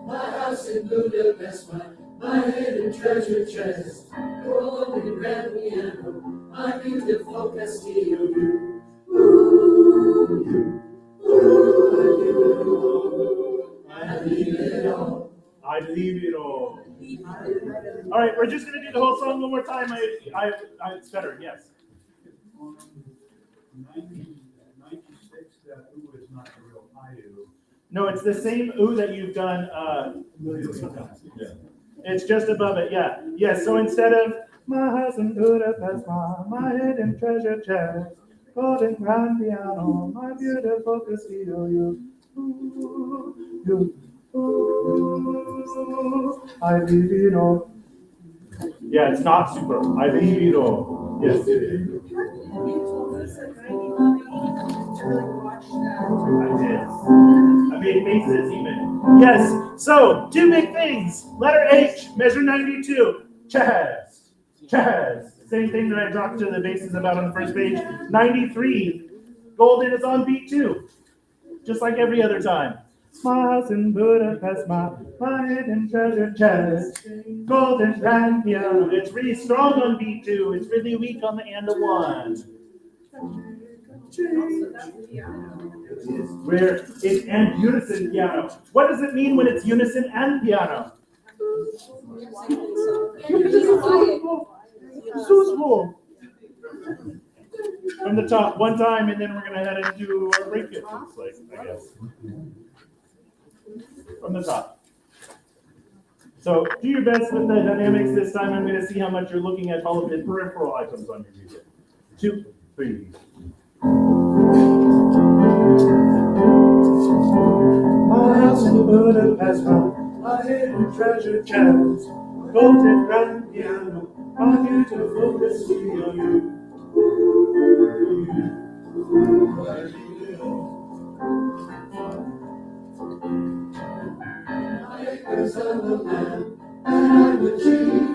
My house in Budapest, my hidden treasure chest, gold and grand piano, my beautiful Castillo view. Ooh, I leave it all. I leave it all. All right, we're just gonna do the whole song one more time. It's better, yes. On 96, that ooh is not the real I ooh. No, it's the same ooh that you've done. It's just above it, yeah. Yes, so instead of my house in Budapest, my hidden treasure chest, golden grand piano, my beautiful Castillo, you, I leave it all. Yeah, it's not super. I leave it all. Yes, it is. I did. I made faces even. Yes. So, two big things. Letter H, measure 92. Chest. Chest. Same thing that I talked to the bases about on the first page. 93. Golden is on beat 2. Just like every other time. My house in Budapest, my hidden treasure chest. Golden grand piano. It's really strong on beat 2. It's really weak on the and of 1. Where it's and unison piano. What does it mean when it's unison and piano? From the top, one time, and then we're gonna head into our break it, looks like, I guess. From the top. So do your best with the dynamics this time. I'm gonna see how much you're looking at all of the peripheral items on your music. 2, 3. My house in Budapest, my hidden treasure chest, golden grand piano, my beautiful Castillo, you. My acres of the land that I would achieve,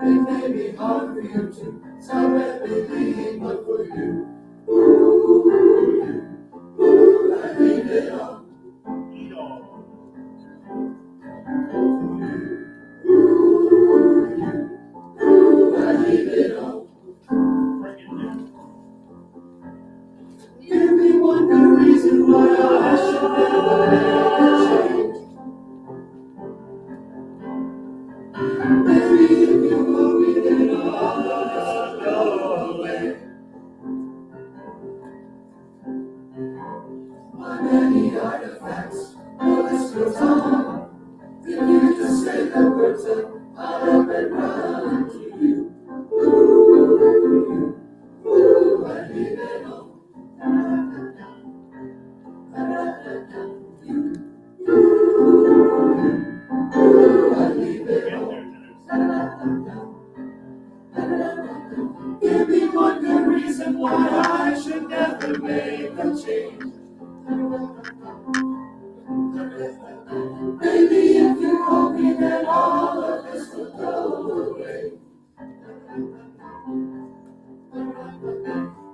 it may be hard for you to stop and believe, but for you, I leave it all. Eat all. I leave it all. Bring it down. Give me one good reason why I should never make a change. Baby, if you hold me, then all of this will go away. My many artifacts, the list goes on. If you just say the words, I'll up and run to you. Ooh, I leave it all. Give me one good reason why I should never make a change. Maybe if you hold me, then all of this will go away.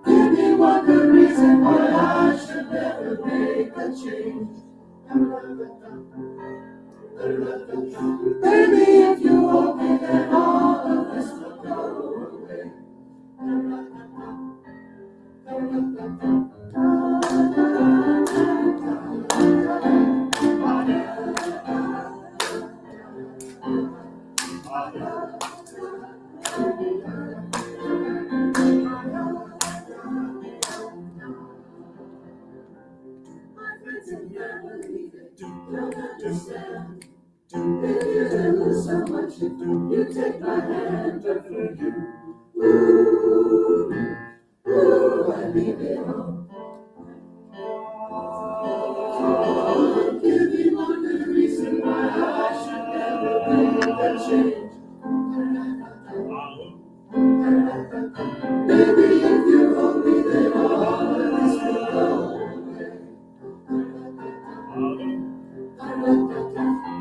Give me one good reason why I should never make a change. Baby, if you hold me, then all of this will go away. My friends and family, don't understand. If you ever so much, you take my hand, but for you, I leave it all. Give me one good reason why I should never make a change. Baby, if you hold me, then all of this will go away.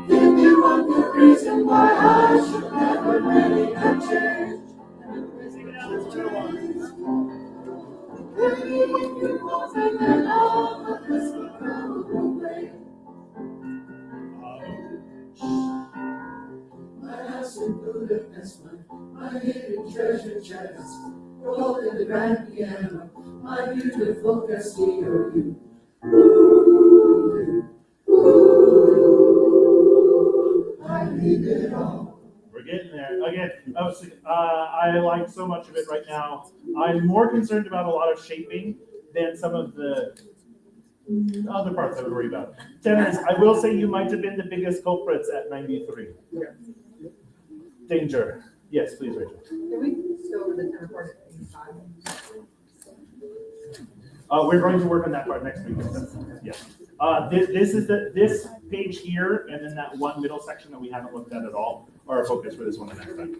Give me one good reason why I should never make a change. Baby, if you hold me, then all of this will go away. My house in Budapest, my hidden treasure chest, gold in the grand piano, my beautiful Castillo, you. I need it all. We're getting there. Again, I like so much of it right now. I'm more concerned about a lot of shaping than some of the other parts I would worry about. Tenors, I will say you might have been the biggest culprits at 93. Danger. Yes, please, Rachel. Can we just go over the tenor part at 85? We're going to work on that part next week. Yeah. This is this page here, and then that one middle section that we haven't looked at all are our focus for this one the next time.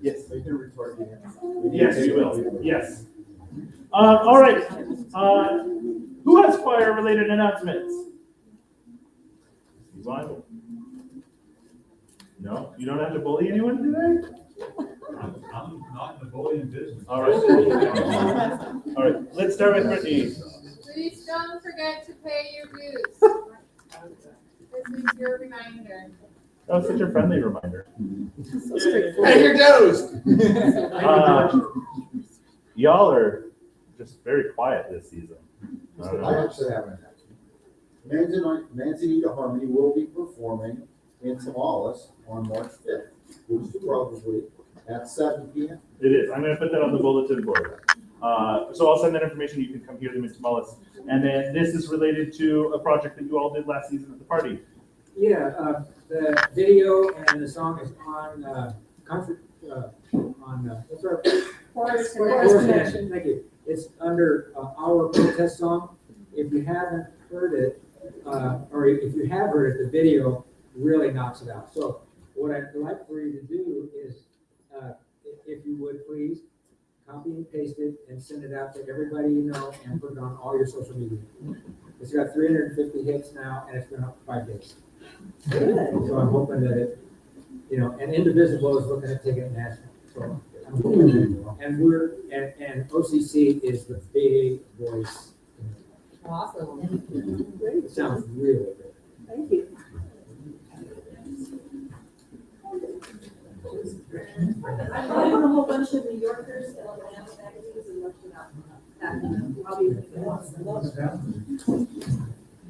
Yes. They can record the Yes, you will. Yes. All right. Who has choir-related announcements? Yvonne? No, you don't have to bully anyone today. I'm not in the bullying business. All right. All right. Let's start with Brittany. Please don't forget to pay your dues. This is your reminder. That was such a friendly reminder. Pay your dues. Y'all are just very quiet this season. I don't I know. actually have an announcement. Nancy Nita Harmony will be performing in Tamales on March 5th, which is probably at 7 p.m. It is. I'm going to put that on the bulletin board. So I'll send that information. You can come hear them in Tamales. And then this is related to a project that you all did last season at the party. Yeah, the video and the song is on concert on what's our Chorus connection. Thank you. It's under our protest song. If you haven't heard it, or if you have heard it, the video really knocks it out. So what I'd like for you to do is, if you would please copy and paste it and send it out to everybody you know and put it on all your social media. It's got 350 hits now, and it's been up 5 days. So I'm hoping that it, and Indivisible is looking at taking it national. So I'm hoping that, and OCC is the big voice. Awesome. It sounds really good. Thank you. I found a whole bunch of New Yorkers that will have magazines and looked it up. I'll be with you.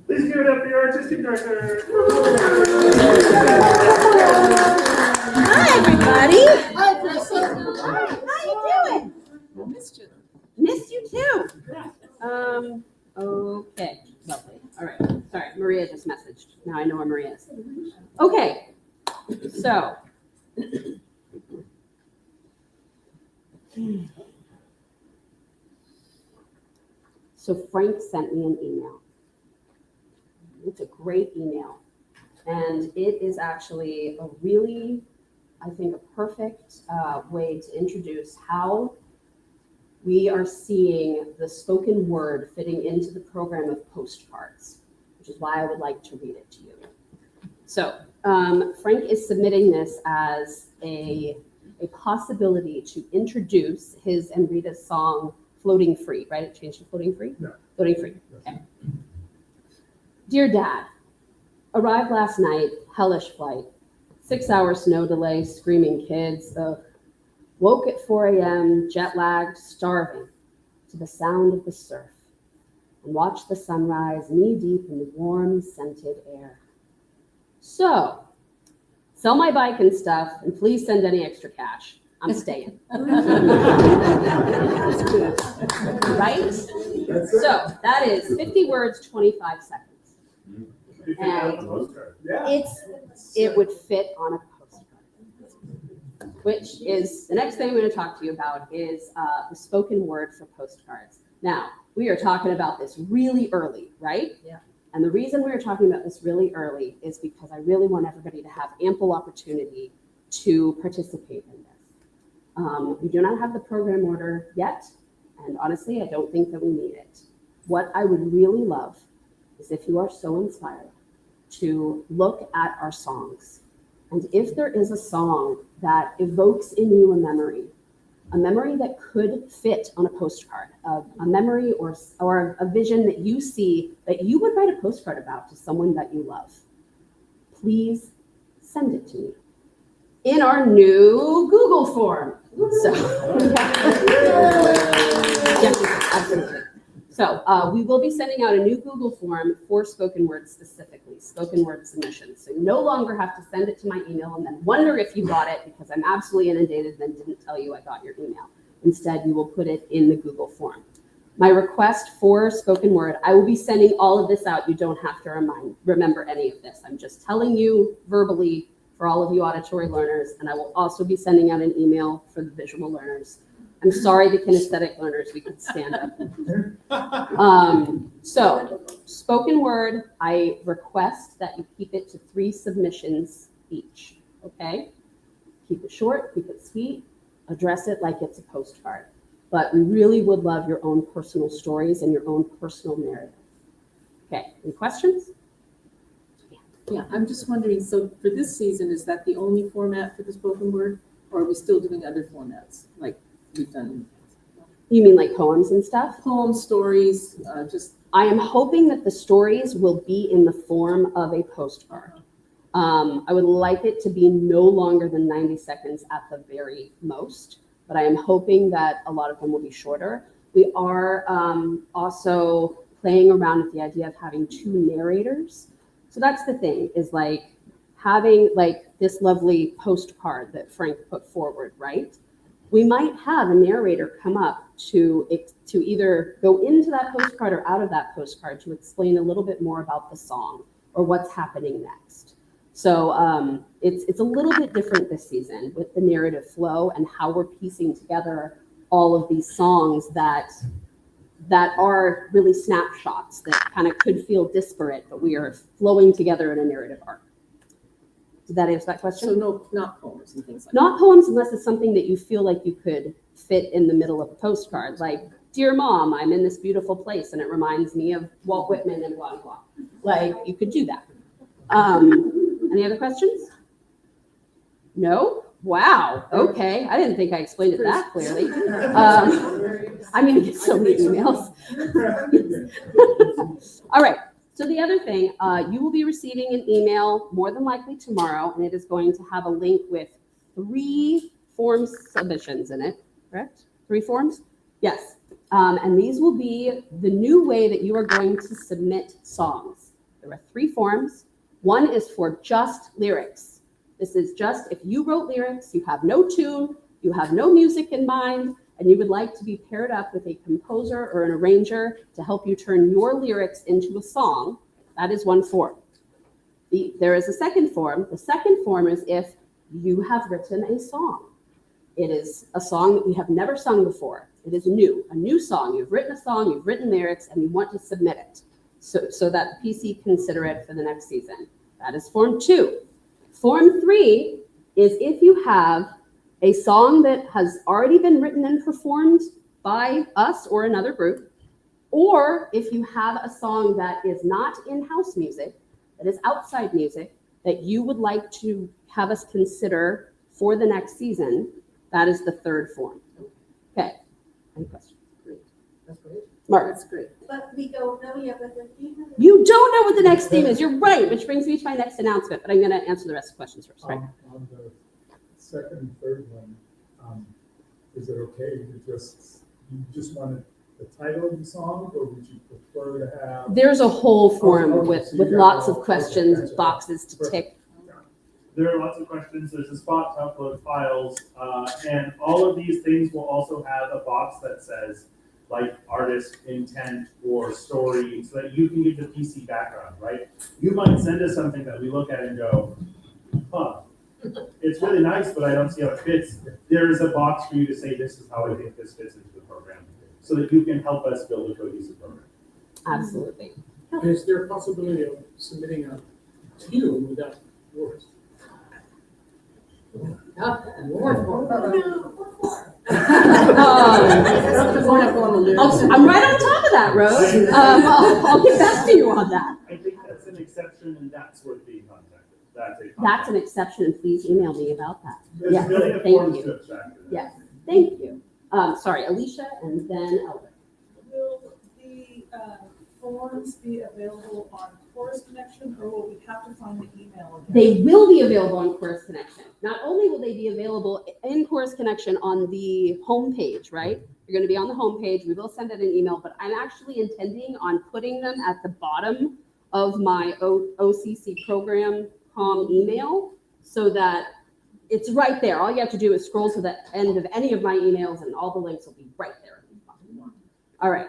Please give it up for your artistic director. Hi, everybody. Hi, Kristen. Hi, how you doing? Missed you too. Okay, lovely. All right. Sorry, Maria just messaged. Now I know where Maria is. Okay, so. So Frank sent me an email. It's a great email. And it is actually a really, I think, a perfect way to introduce how we are seeing the spoken word fitting into the program of postcards, which is why I would like to read it to you. So Frank is submitting this as a possibility to introduce his and Rita's song, Floating Free, right? It changed to Floating Free? No. Floating Free, okay. Dear Dad, arrived last night, hellish flight, 6-hour snow delay, screaming kids, ugh. Woke at 4 a.m., jet lagged, starving, to the sound of the surf, and watched the sunrise knee deep in the warm, scented air. So, sell my bike and stuff, and please send any extra cash. I'm staying. Right? So, that is 50 words, 25 seconds. And it would fit on a postcard, which is the next thing I'm going to talk to you about is the spoken word for postcards. Now, we are talking about this really early, right? Yeah. And the reason we are talking about this really early is because I really want everybody to have ample opportunity to participate in this. We do not have the program order yet, and honestly, I don't think that we need it. What I would really love is if you are so inspired to look at our songs. And if there is a song that evokes in you a memory that could fit on a postcard, a memory or a vision that you see that you would write a postcard about to someone that you love, please send it to me in our new Google form. So, yes, absolutely. So we will be sending out a new Google form for spoken word specifically, spoken word submissions. So you no longer have to send it to my email and then wonder if you got it because I'm absolutely inundated and then didn't tell you I got your email. Instead, you will put it in the Google form. My request for spoken word, I will be sending all of this out. You don't have to remember any of this. I'm just telling you verbally for all of you auditory learners, and I will also be sending out an email for the visual learners. I'm sorry, the kinesthetic learners, we could stand up. So, spoken word, I request that you keep it to 3 submissions each, okay? Keep it short, keep it sweet, address it like it's a postcard. But we really would love your own personal stories and your own personal narrative. Okay, any questions? Yeah, I'm just wondering, so for this season, is that the only format for the spoken word? Or are we still doing other formats like we've done? You mean like poems and stuff? Poems, stories, just. I am hoping that the stories will be in the form of a postcard. I would like it to be no longer than 90 seconds at the very most, but I am hoping that a lot of them will be shorter. We are also playing around with the idea of having 2 narrators. So that's the thing, is like having like this lovely postcard that Frank put forward, right? We might have a narrator come up to either go into that postcard or out of that postcard to explain a little bit more about the song or what's happening next. So it's a little bit different this season with the narrative flow and how we're piecing together all of these songs that are really snapshots that kind of could feel disparate, but we are flowing together in a narrative arc. Did that answer that question? So no, not poems and things like Not poems unless it's something that you feel like you could fit in the middle of a postcard. Like, Dear Mom, I'm in this beautiful place and it reminds me of Walt Whitman and blah, blah. Like, you could do that. Any other questions? No? Wow. Okay. I didn't think I explained it that clearly. I'm going to get so many emails. All right. So the other thing, you will be receiving an email more than likely tomorrow, and it is going to have a link with 3 form submissions in it, correct? 3 forms? Yes. And these will be the new way that you are going to submit songs. There are 3 forms. One is for just lyrics. This is just if you wrote lyrics, you have no tune, you have no music in mind, and you would like to be paired up with a composer or an arranger to help you turn your lyrics into a song. That is one form. There is a second form. The second form is if you have written a song. It is a song that we have never sung before. It is new, a new song. You've written a song, you've written lyrics, and you want to submit it so that PC can consider it for the next season. That is form 2. Form 3 is if you have a song that has already been written and performed, by us or another group, or if you have a song that is not in-house music, that is outside music, that you would like to have us consider for the next season, that is the third form. Okay, any questions? That's great. Mark, That's great. But we don't know yet what the theme is. you don't know what the next theme is. You're right, which brings me to my next announcement, but I'm going to answer the rest of the questions first, right? On the second and third one, is it okay to you just wanted the title of the song, or would you prefer to have? There's a whole form Okay, with so you got lots all- of questions, okay, gotcha. boxes to Perfect. tick. There are lots of questions. There's a spot to upload files, and all of these things will also have a box that says like artist intent or story, so that you can give the PC background, right? You might send us something that we look at and go, huh, it's really nice, but I don't see how it fits. There is a box for you to say, this is how I think this fits into the program, so that you can help us build a cohesive program. Absolutely. Is there a possibility of submitting a tune without words? I'm right on top of that, Rose. I'll get back to you on that. I think that's an exception, and that's worth being contacted. That's an exception, and please email me about that. There's Yeah, really a thank forms you. to abstract it. Yes, thank you. Sorry, Alicia and then Elder. Will the forms be available on Chorus Connection, or will we have to find the email again? They will be available on Chorus Connection. Not only will they be available in Chorus Connection on the homepage, right? You're going to be on the homepage. We will send out an email, but I'm actually intending on putting them at the bottom of my OCC program email, so that it's right there. All you have to do is scroll to the end of any of my emails, and all the links will be right there. All right.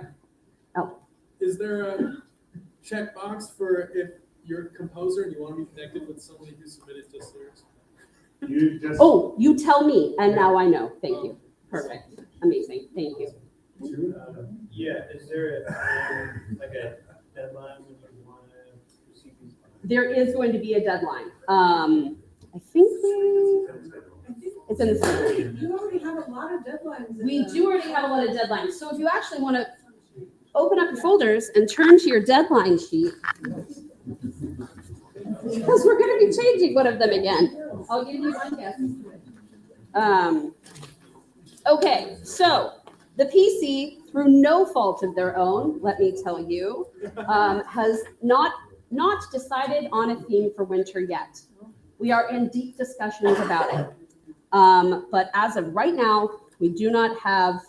Oh, Is there a checkbox for if you're a composer and you want to be connected with somebody who submitted just lyrics? You just. oh, you tell me, and now I know. Thank you. Perfect. Amazing. Thank you. Yeah, is there like a deadline when you want to receive these? There is going to be a deadline. I think it's in the schedule. You already have a lot of deadlines. We do already have a lot of deadlines. So if you actually want to open up your folders and turn to your deadline sheet, because we're going to be changing one of them again. I'll give you one guess. Okay, so the PC, through no fault of their own, let me tell you, has not decided on a theme for winter yet. We are in deep discussions about it. But as of right now, we do not have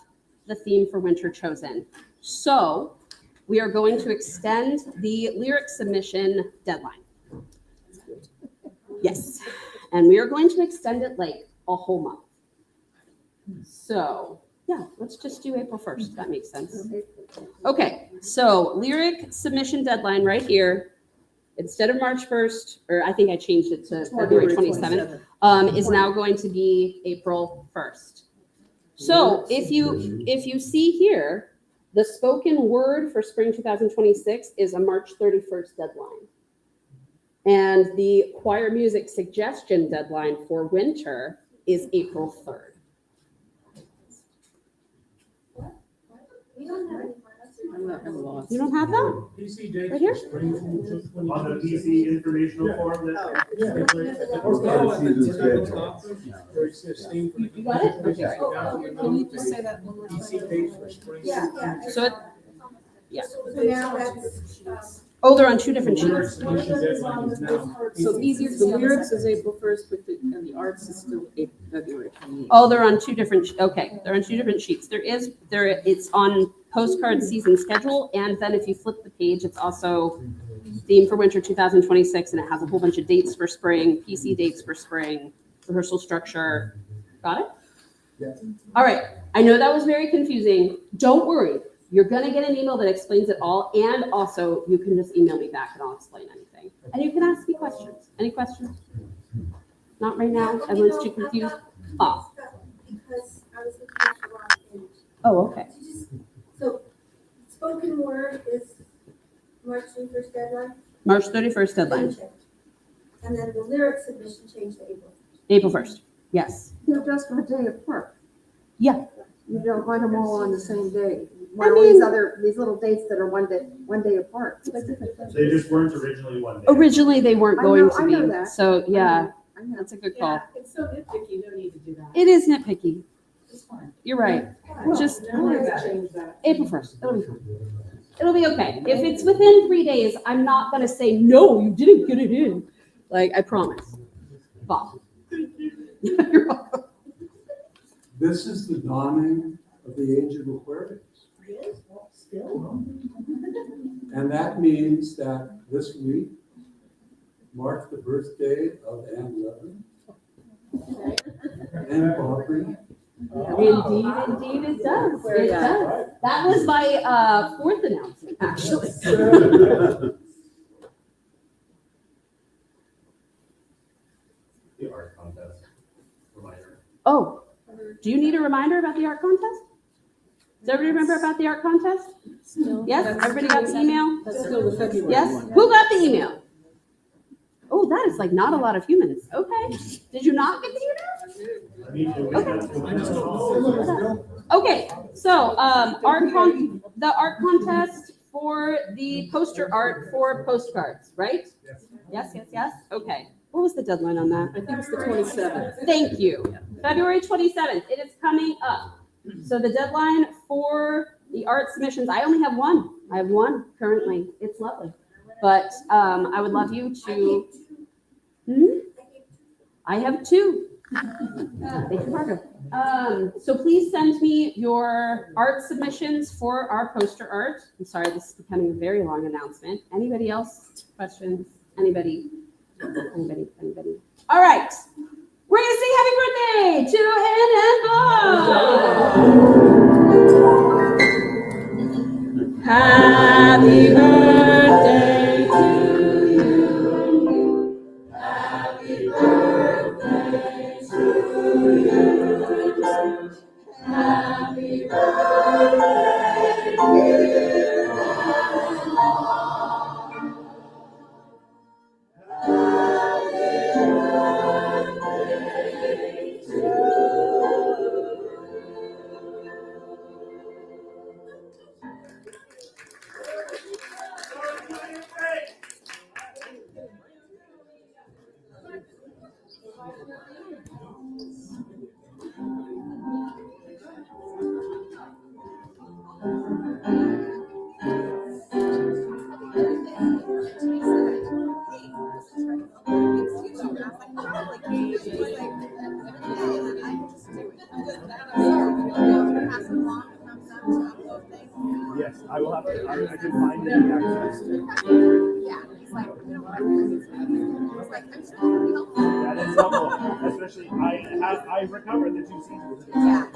the theme for winter chosen. So we are going to extend the lyric submission deadline. Yes, and we are going to extend it like a whole month. So yeah, let's just do April 1st. That makes sense. Okay, so lyric submission deadline right here, instead of March 1st, or I think I changed it to February 27th, is now going to be April 1st. So if you see here, the spoken word for spring 2026 is a March 31st deadline. And the choir music suggestion deadline for winter is April 3rd. We don't have any plans. You don't have that? PC dates Right here? for spring. On the PC informational form that. You got it? Okay. Can you just say that one more time? PC dates for spring. Yeah. So it, yeah. So now that's, Oh, they're on two different sheets. Submission deadline is now. So easier, the lyrics is April 1st, but and the arts is still February 28th. Oh, they're on two different, okay, they're on two different sheets. It's on postcard season schedule, and then if you flip the page, it's also theme for winter 2026, and it has a whole bunch of dates for spring, PC dates for spring, rehearsal structure. Got it? Yeah. All right, I know that was very confusing. Don't worry, you're gonna get an email that explains it all, and also you can just email me back and I'll explain anything. And you can ask me questions. Any questions? Not right now, everyone's too confused. Oh. because I was looking at the wrong page. Oh, okay. So spoken word is March 31st deadline? March 31st deadline, Change it. And then the lyric submission changed to April. April 1st. Yes. They're just a day apart. Yeah. You don't want them all on the same day. I Why all these mean- other, these little dates that are one day apart? They just weren't originally one day. Originally, they weren't I going know- to I know be. that. So, yeah, I know. that's a good call. Yeah, it's so nitpicky, no need to do that. It is nitpicky. It's fine. You're right. Just Don't worry about it. April 1st. It'll be fine. It'll be okay. If it's within 3 days, I'm not going to say, no, you didn't get it in. Like, I promise. Bob. You're welcome. This is the dawning of the age of Aquarius. Still? And that means that this week marked the birthday of Anne Levin and Barbary. Indeed, it does. It does. That was my fourth announcement, actually. The art contest reminder. Oh, do you need a reminder about the art contest? Does everybody remember about the art contest? Yes, everybody got the email? That's still the February. Yes? Who got the email? Oh, that is like not a lot of humans. Okay. Did you not get the email? Okay, so the art contest for the poster art for postcards, right? Yes. Okay. What was the deadline on that? I think it's the 27th. Thank you. February 27th. It is coming up. So the deadline for the art submissions, I only have one. I have one currently. It's lovely. But I would love you to. I have two. Thank you, Margo. So please send me your art submissions for our poster art. I'm sorry, this is becoming a very long announcement. Anybody else? Questions? Anybody? All right. We're going to sing happy birthday to Hannah and Bob. Happy birthday to you. Happy birthday to you. Happy birthday, dear Hannah. Yes, I will have to, I can find the access. That is helpful, especially I recovered the 2 seasons. Yeah.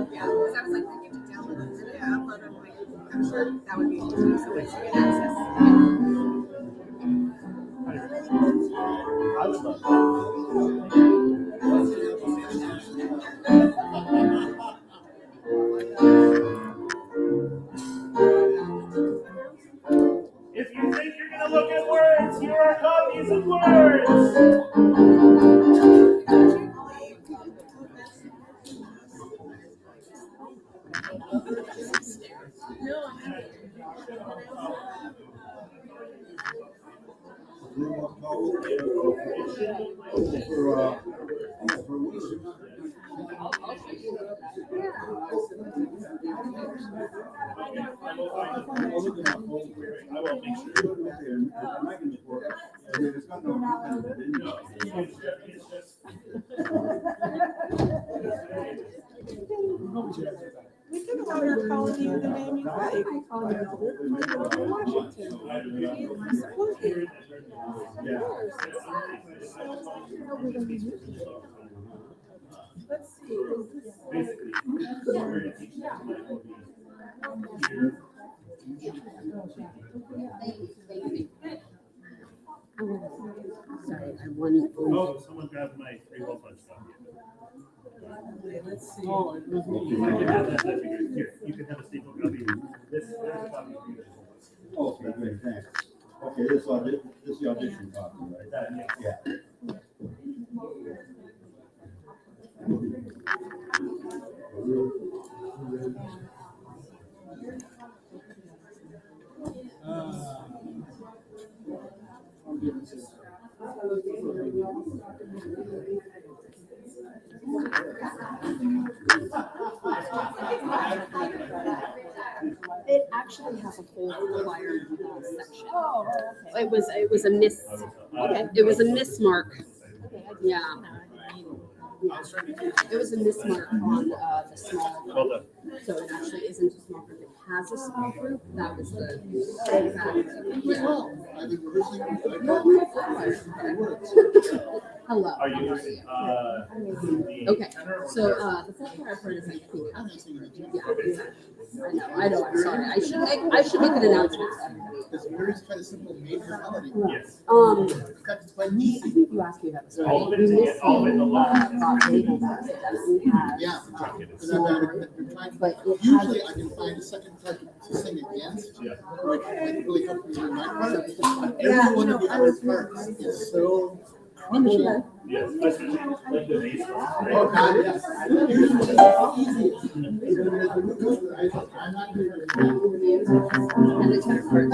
Because I was like, I need to download it. Yeah, upload it. Like, I'm sure that would be easy. So it's good access. I would love that. If you think you're gonna look at words, here are copies of words. I will make sure. We could have her calling you the name you like. Washington. Let's see. Basically, we're gonna teach them here. Sorry, I won. Oh, someone grabbed my 3-hole punch stuff. Let's see. I can have that figured. Here, you can have a staple copy. This is a copy for you. Okay, great, thanks. Okay, this is the audition copy, right? That, yes. Yeah. It actually has a whole choir section. It was a miss. Okay. It was a mismark. Yeah. It was a mismark on the small group. So it actually isn't a small group. It has a small group. That was the Hello. Are you, Okay. So the first part I've heard is like I know. I'm sorry. I should make an announcement to everybody. It's very kind of simple major melody. yes. I think you asked me about this. All of it is, all of it in the left. Yeah. But Usually I can find a second part to sing against, which really helps me in my part. But every one of the other parts is so punchy. Yes, especially like the bass part, right? Oh, God, yes. I'm not doing it. And the tenor part.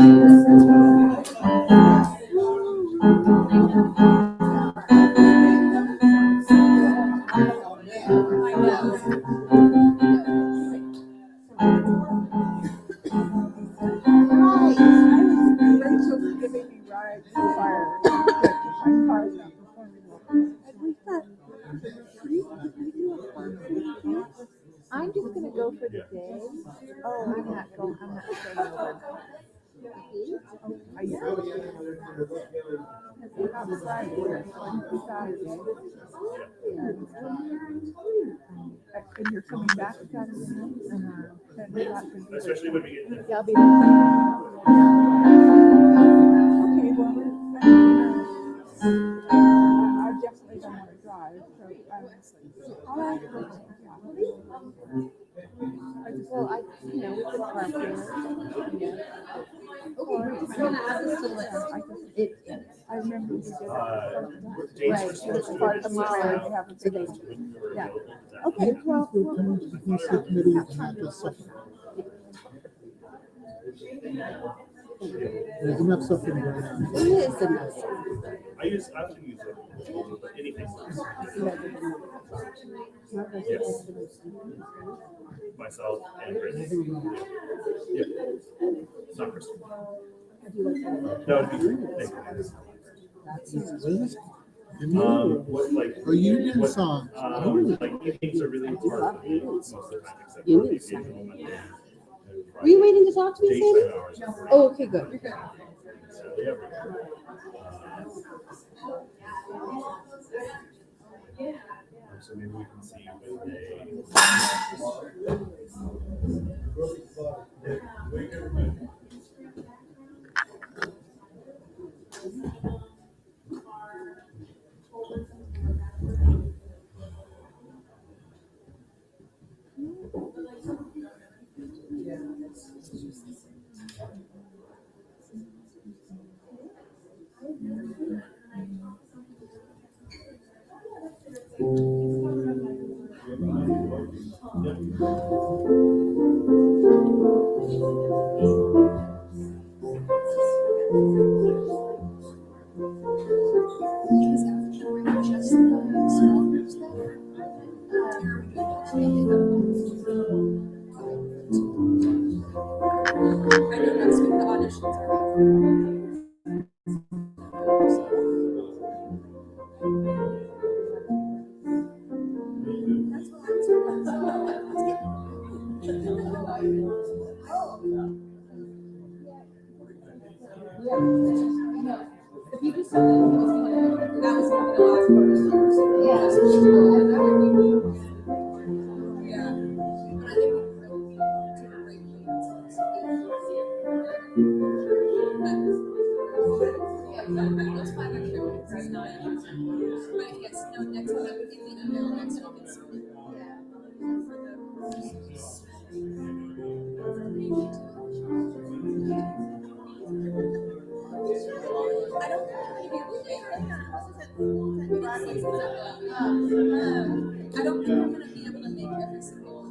Rachel's giving me rides to fire. My car's not performing well. I'm just gonna go for the day. Oh, I'm not staying over. Are you? It's not Friday, it's Saturday. And you're coming back Saturday night? And you're not gonna be Especially when we get there. Yeah, I'll be there. Okay, well, I definitely don't want to drive, so I'll ask her. We could carpool. I'm gonna add this to the list. I remember we did it. Dates Right, were supposed to be part of this the summer. mile, we have a big, yeah. Okay. Okay, well, Committee is not just second. There's enough something going on. It is a mess. I often use it, but anything else. Yes. Myself and Chris. Yeah. It's not Chris. That would be great. What like? Oh, you did a what, song. Like evenings are really hard for me most of the time, except for You the need occasional Monday. Were you waiting to talk to me, Days Sandy? and hours. Oh, okay, good. You're good. So, yeah. So maybe we can see I know next week the auditions are. That's what I'm If you just said that was that was gonna be the last part of the conversation. yeah. Yeah. But I think we really take a break from that. That's fine, I'm sure it's not. But yes, no, next one, I would give the email next week. It's I don't think we're gonna be able to make every single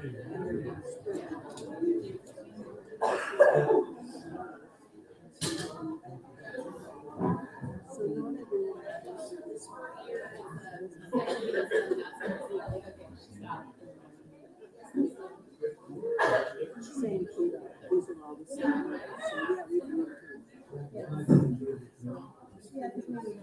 Same key, these are all the same. So, yeah, we can. Yeah, I think maybe,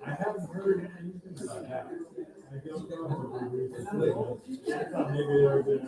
I haven't heard anything about that. I don't know. Maybe they're gonna.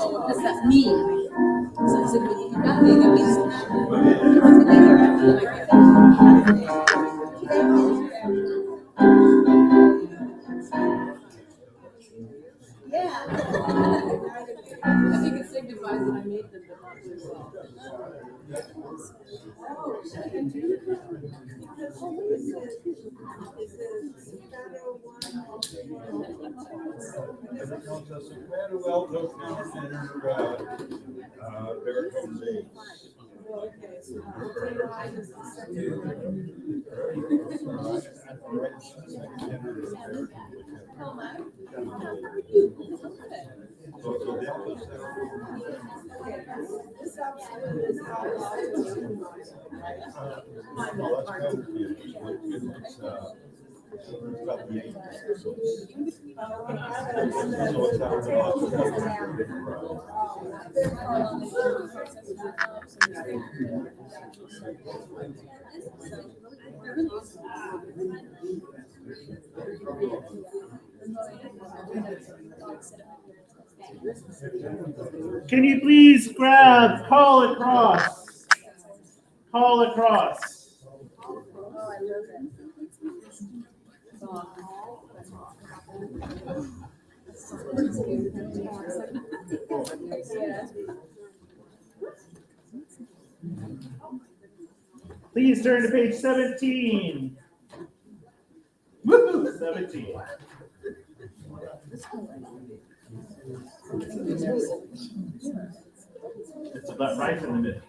What does that mean? Sounds like you got yeah. I think it signifies that I made them as well. Everyone's a soprano, alto, tenor, baritone, bass. Can you please grab call across? Call across. Please turn to page 17. Woo-hoo, 17. It's about right in the middle.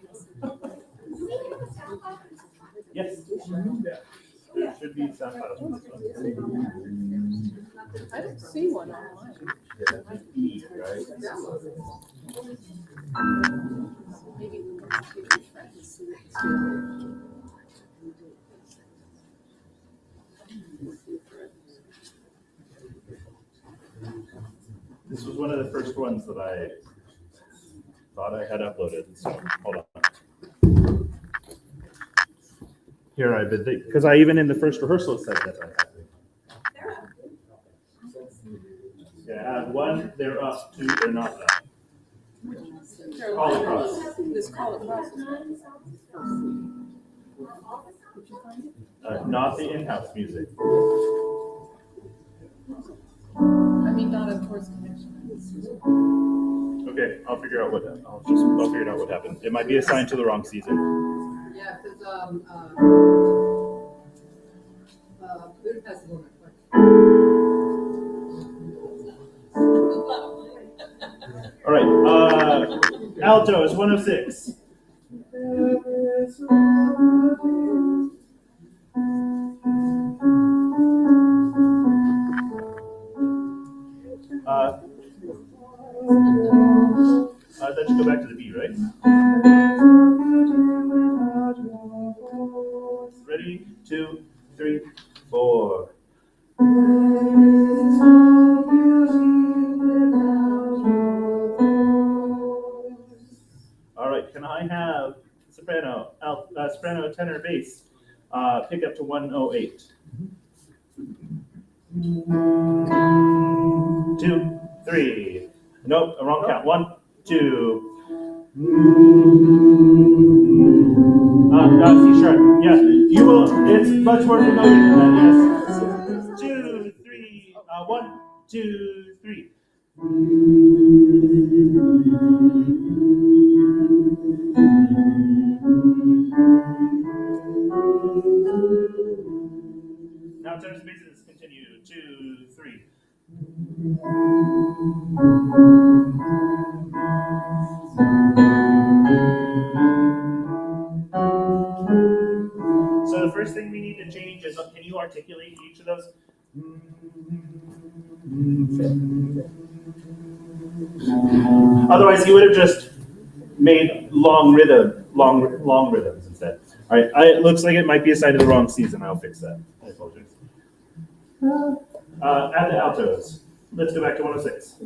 Yes. There should be some. I don't see one online. E, right? This was one of the first ones that I thought I had uploaded. So hold on. Here I've been thinking, because I even in the first rehearsal said that I had. Yeah, I have one, they're up, two, they're not up. Call across. This call across. Not the in-house music. I mean, not of course connection. Okay, I'll figure out I'll figure out what happened. It might be assigned to the wrong season. Yeah, because Budapest is one of All right, alto is 106. That should go back to the B, right? Ready? 2, 3, 4. All right, can I have soprano, soprano, tenor, bass, pick up to 108? 2, 3. Nope, wrong count. 1, 2. C sharp. Yeah, you will. It's much more familiar than that. Yes. 2, 3. 1, 2, 3. Now terms and bases continue. 2, 3. So the first thing we need to change is, can you articulate each of those? Otherwise, you would have just made long rhythms instead. All right, it looks like it might be assigned to the wrong season. I'll fix that. I apologize. Add the altos. Let's go back to 106.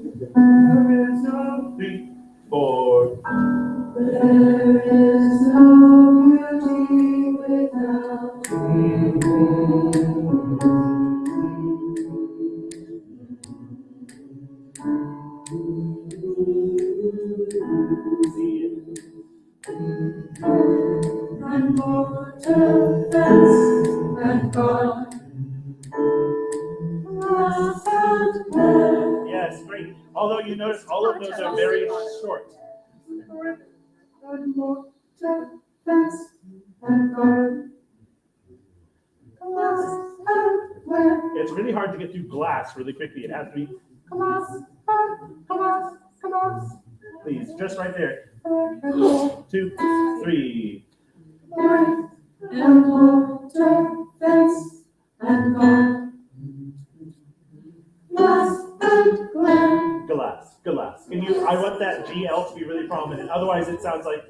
3, 4. There is no beauty without and mortal fence and God. Yes, great. Although you notice all of those are very short. And mortal fence and God. It's really hard to get through glass really quickly. It has to be please, just right there. 2, 3. And mortal fence and God. Glass. Can you? I want that GL to be really prominent. Otherwise, it sounds like,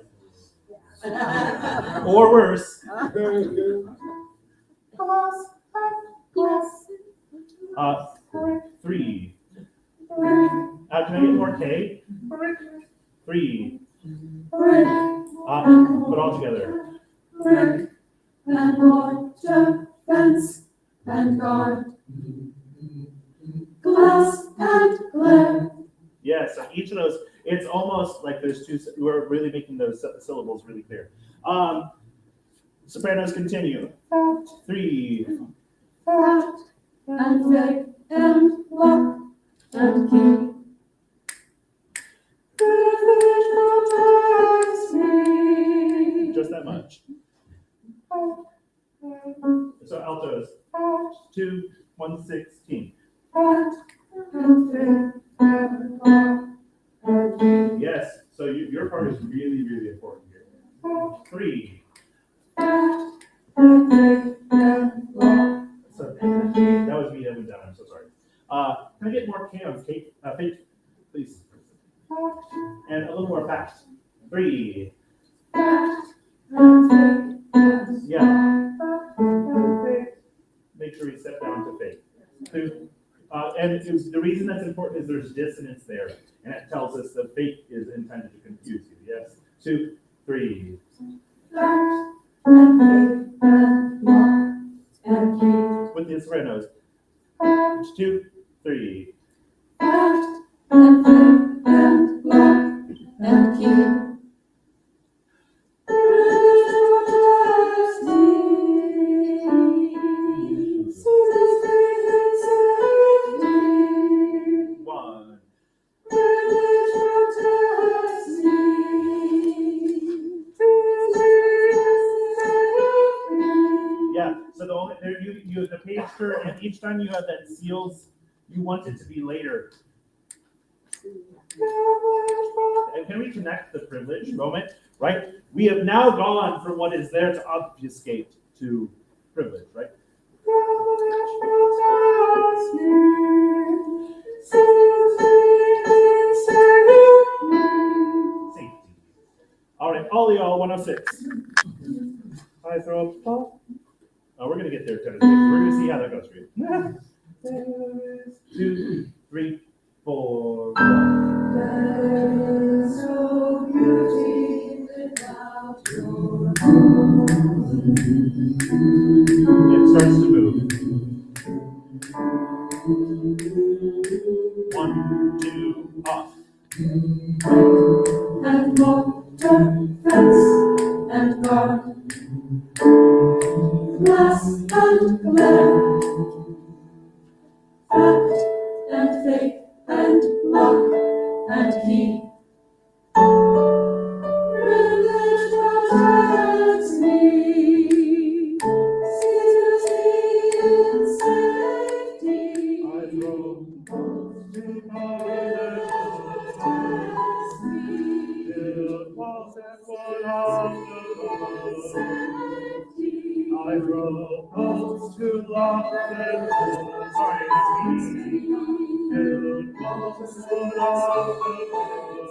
or worse. 3. Can I get more K? 3. Put all together. And mortar, fence, and guard. Glass and glare. Yes, so each of those, it's almost like there's two, we're really making those syllables really clear. Sopranos continue. 3. And fake and lock and key. Just that much. So altos. 2, 116. Yes, so your part is really, really important here. 3. So that was me that went down. I'm so sorry. Can I get more K on fake, please? And a little more fast. 3. Yeah. Make sure we step down to fake. 2. And the reason that's important is there's dissonance there, and it tells us that fake is intended to confuse you. Yes. 2, 3. With the sopranos. 2, 3. You have the page turn, and each time you have that seals, you want it to be later. And can we connect the privilege moment, right? We have now gone from what is there to obfuscate to privilege, right? Safety. All right, all y'all, 106. I throw up ball. Oh, we're gonna get there, tennis. We're gonna see how that goes for you. 2, 3, 4. There is no beauty without your It starts to move. 1, 2, off. And mortar, fence, and guard, glass and glare, fact and faith and lock and key. Privilege protects me, seals me in safety. I throw both to my Protects me, build walls and one of the safety. I throw both to lock and sorry, that's me. Build walls and one of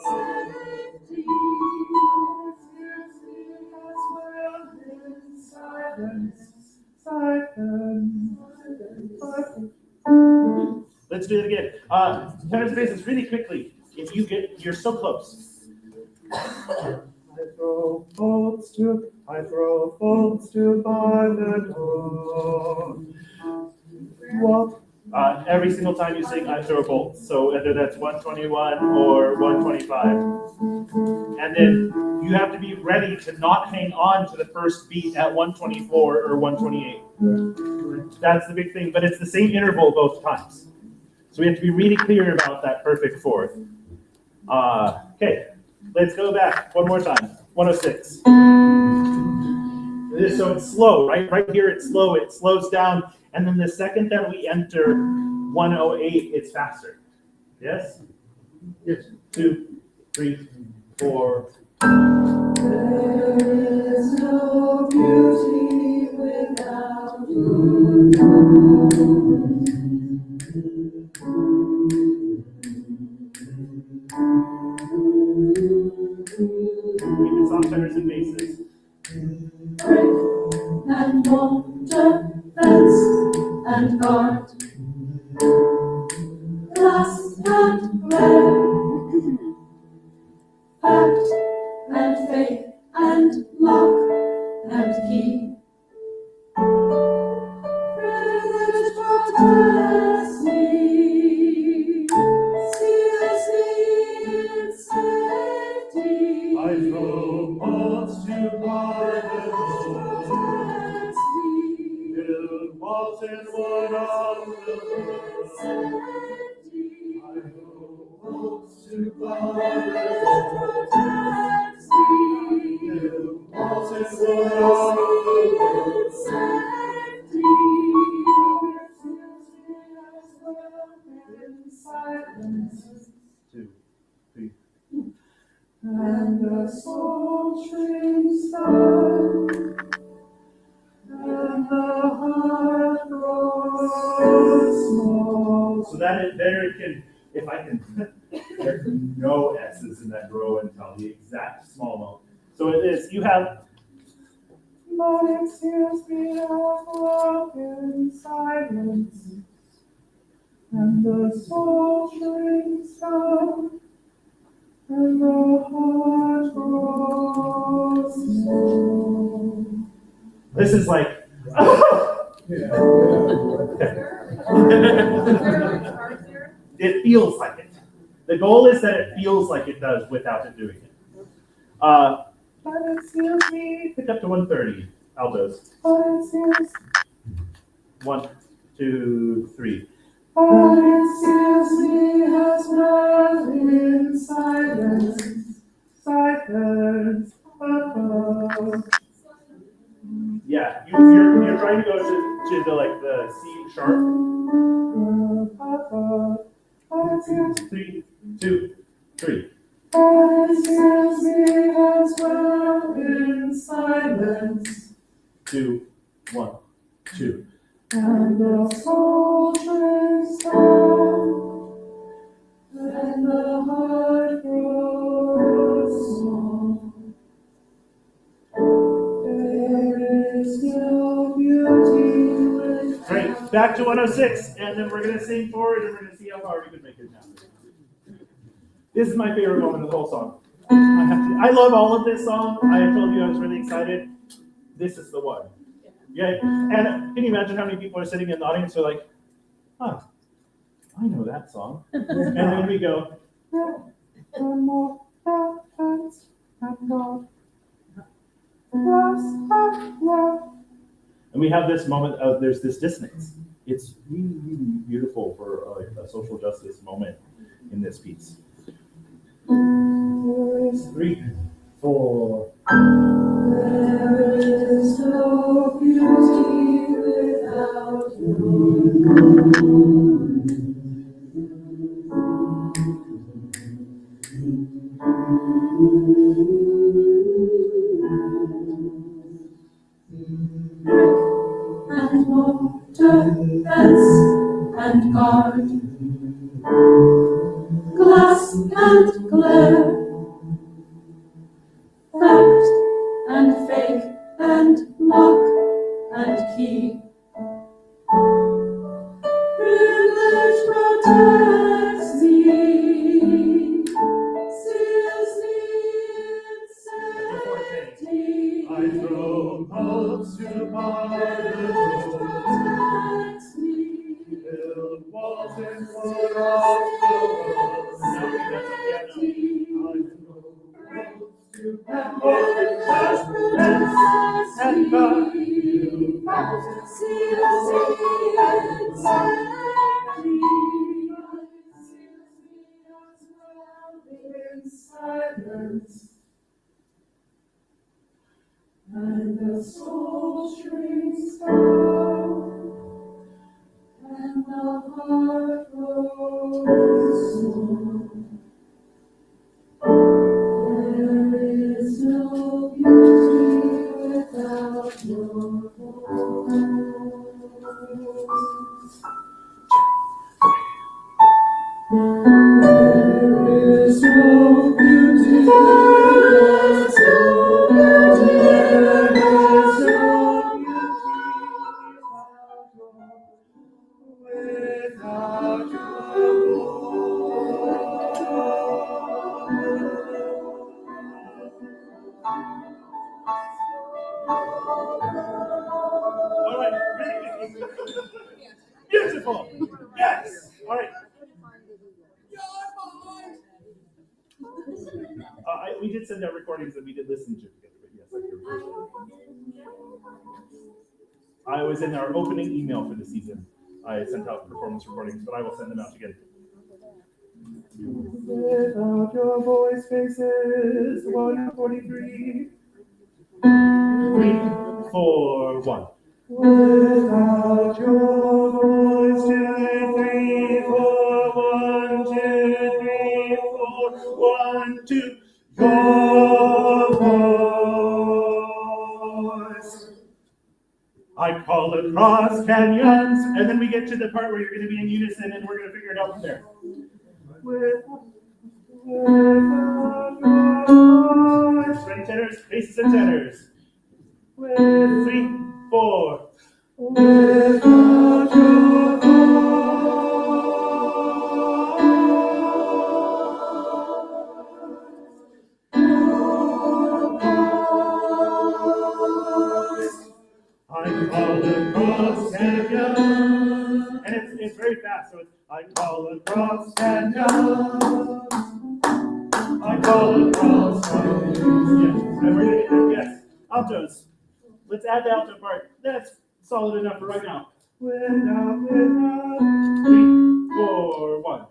Safety. Let's do it again. Tenor spaces really quickly. If you get, you're so close. I throw bolts to by the door. Well, every single time you sing, I throw bolts. So whether that's 121 or 125. And then you have to be ready to not hang on to the first beat at 124 or 128. That's the big thing, but it's the same interval both times. So we have to be really clear about that perfect fourth. Okay, let's go back one more time. 106. So it's slow, right? Right here it's slow, it slows down. And then the second that we enter 108, it's faster. Yes? Yes. 2, 3, 4. There is no beauty without you. Even song tenors and basses. Brick and mortar, fence and guard, glass and glare, fact and faith and lock and key. Privilege protects me, seals me in safety. I throw bolts to bar the Protects me, build walls and one of the safety. I throw bolts to bar Protects me, build walls and one of in safety. silence. 2, 3. And the sultry sun, and the heart grows small. So that is there it can, if I can, there's no S's in that grow until the exact small note. So it is, you have but it seals me as walk in silence, and the soul shrinks down, and the heart grows small. This is like, it feels like it. The goal is that it feels like it does without it doing it. But it seals me. Pick up to 130, altos. But it seals. 1, 2, 3. But it seals me as well in silence. Silence. Yeah, you're trying to go to the like the C sharp. 3, 2, 3. But it seals me as well in silence. 2, 1, 2. And the soul shrinks down, and the heart grows small. There is no beauty without. Great. Back to 106, and then we're gonna sing forward, and we're gonna see how far we can make it now. This is my favorite moment of the whole song. I love all of this song. I told you I was really excited. This is the one. Yeah, and can you imagine how many people are sitting in the audience who are like, huh, I know that song. And then we go, and more hands and God. And we have this moment of there's this dissonance. It's really, really beautiful for a social justice moment in this piece. 3, 4. There is no beauty without you. And mortar, fence, and guard, glass and glare, fact and fake and lock and key. Privilege protects me, seals me in safety. I throw hopes to Privilege protects me, build walls and seals me in safety. and God. And the soul shrinks down, and the heart grows small. There is no beauty without your voice. There is no beauty without your voice. There is no Without your All right, beautiful. Yes. All right. We did send out recordings that we did listen to together, but yes, I hear you. I was in our opening email for the season. I sent out performance recordings, but I will send them out again. Without your voice, faces 143. 3, 4, 1. Without your voice, 2, 3, 4, 1, 2, 3, 4, 1, 2. Your voice. I call across canyons, and then we get to the part where you're going to be in unison, and we're going to figure it out from there. Ready, tenors, basses, and tenors. 3, 4. Without your I call across canyons, and it's very fast. So it's I call across canyons. I call across canyons. Yes, and we're gonna get there. Yes, altos. Let's add the alto part. That's solid enough for right now. Without, 3, 4, 1.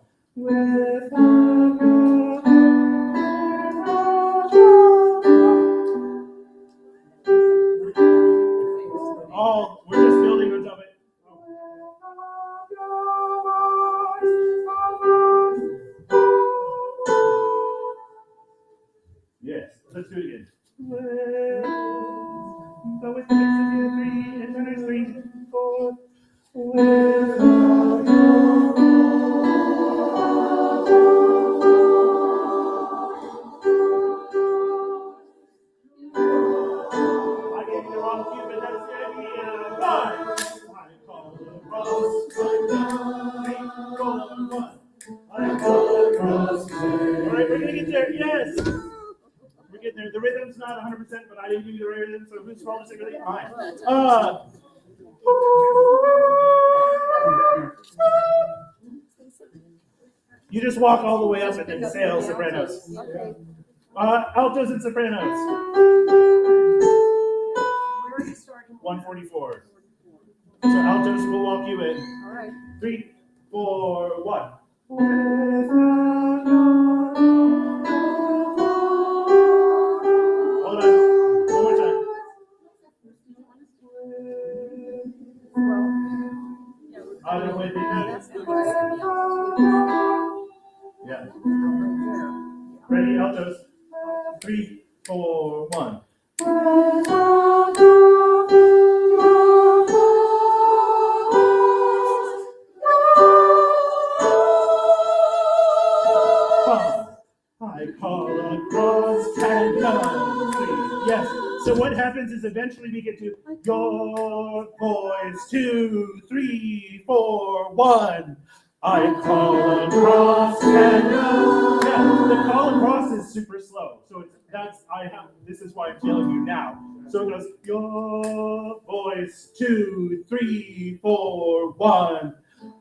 Oh, we're just building on top of it. Yes, let's do it again. Go with the mix of 3 and tenors 3, 4. I gave you the wrong cue, but that's gonna be a 1. I call across my 3, 4, 1. I call across my. All right, we're gonna get there. Yes. We're getting there. The rhythm's not 100%, but I didn't give you the right rhythm, so who's wrong to really? Mine. You just walk all the way up and then sail sopranos. Okay. Altos and sopranos. Where are you starting? 144. So altos will walk you in. All right. 3, 4, 1. Hold on. One more time. I don't know what That's they the Yeah. Ready, altos. 3, 4, 1. I call across Canyon. Yes. So what happens is eventually we get to your voice. 2, 3, 4, 1. I call across Canyon. Yeah, the call across is super slow. So this is why I'm telling you now. So it goes your voice. 2, 3, 4, 1.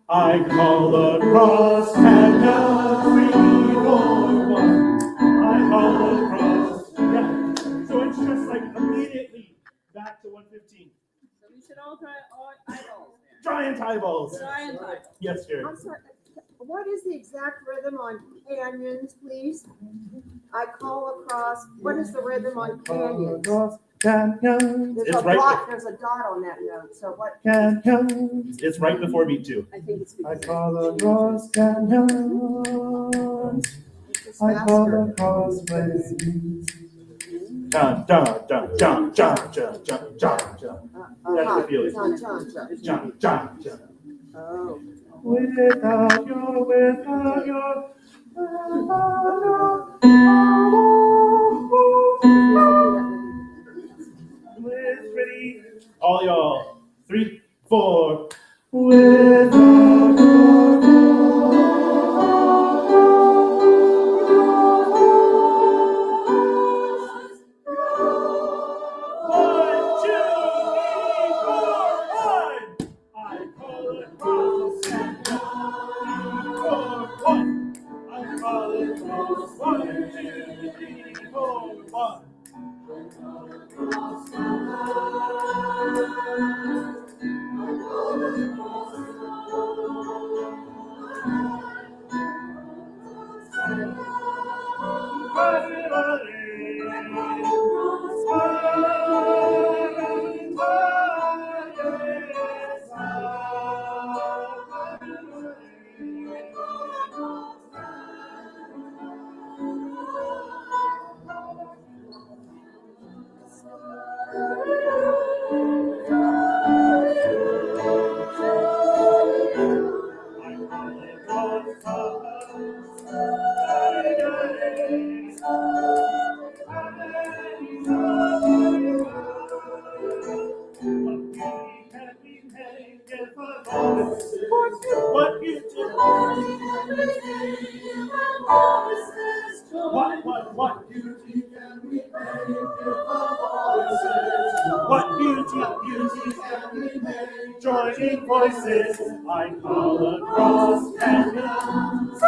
I call across Canyon. 3, 4, 1. I call across. Yeah. So it's just like immediately back to 115. So we should all try all eyeballs. Giant eyeballs. Giant eyeballs. Yes, Jerry. I'm sorry. What is the exact rhythm on canyons, please? I call across. What is the rhythm on canyons? Canyon. There's It's a right. dot. There's a dot on that note. So what? Canyon. It's right before beat 2. I think it's I call across canyons. I call across plains. Dun, dun, dun, dun, dun, dun, dun, dun, dun. That's the feeling. Dun, dun, dun. Oh. Without your, Ready? All y'all. 3, 4. without What beauty, what beauty can we make if our voices? What beauty can we make? Joining voices, I call across canyons.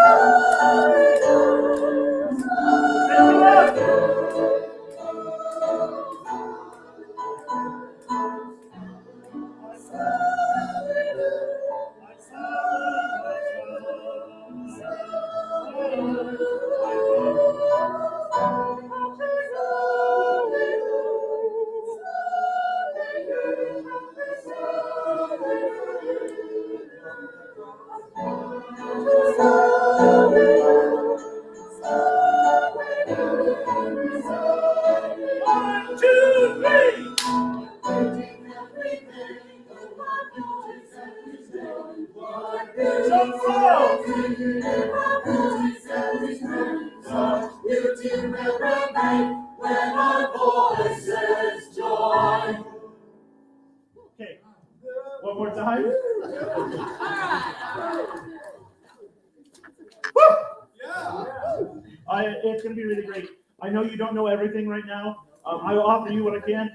One, two, three. So slow. Okay, one more time. Woo! It's going to be really great. I know you don't know everything right now. I will offer you what I can.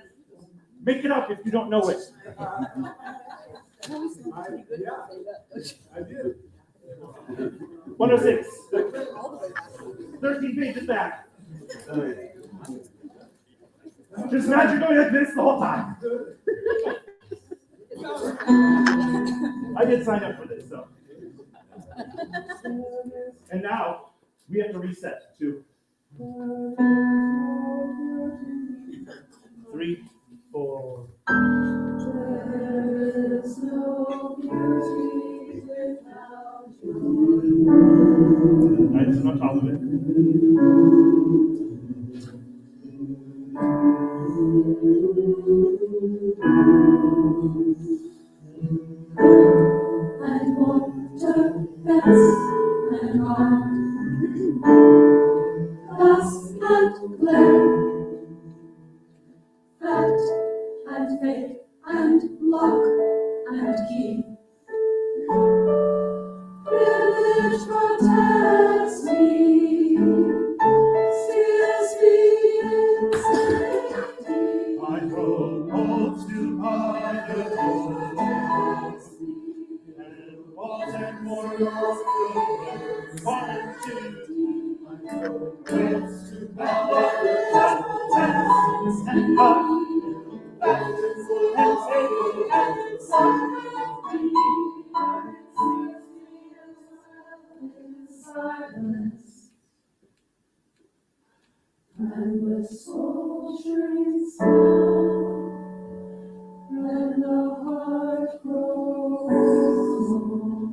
Make it up if you don't know it. I did. 106. 13 pages back. Just imagine going like this the whole time. I did sign up for this, so. And now we have to reset to 3, 4. There is no beauty without you. I just on top of it. And water, fence, and arm, glass and glare, fat and fake, and lock and key. Privilege protects me, seals me in safety. I grow old to other doors, and walls and more walls falling to. I grow close to other doors, and up, back, and safe, and soft. Silence, and the soul shrinks down, and the heart grows small.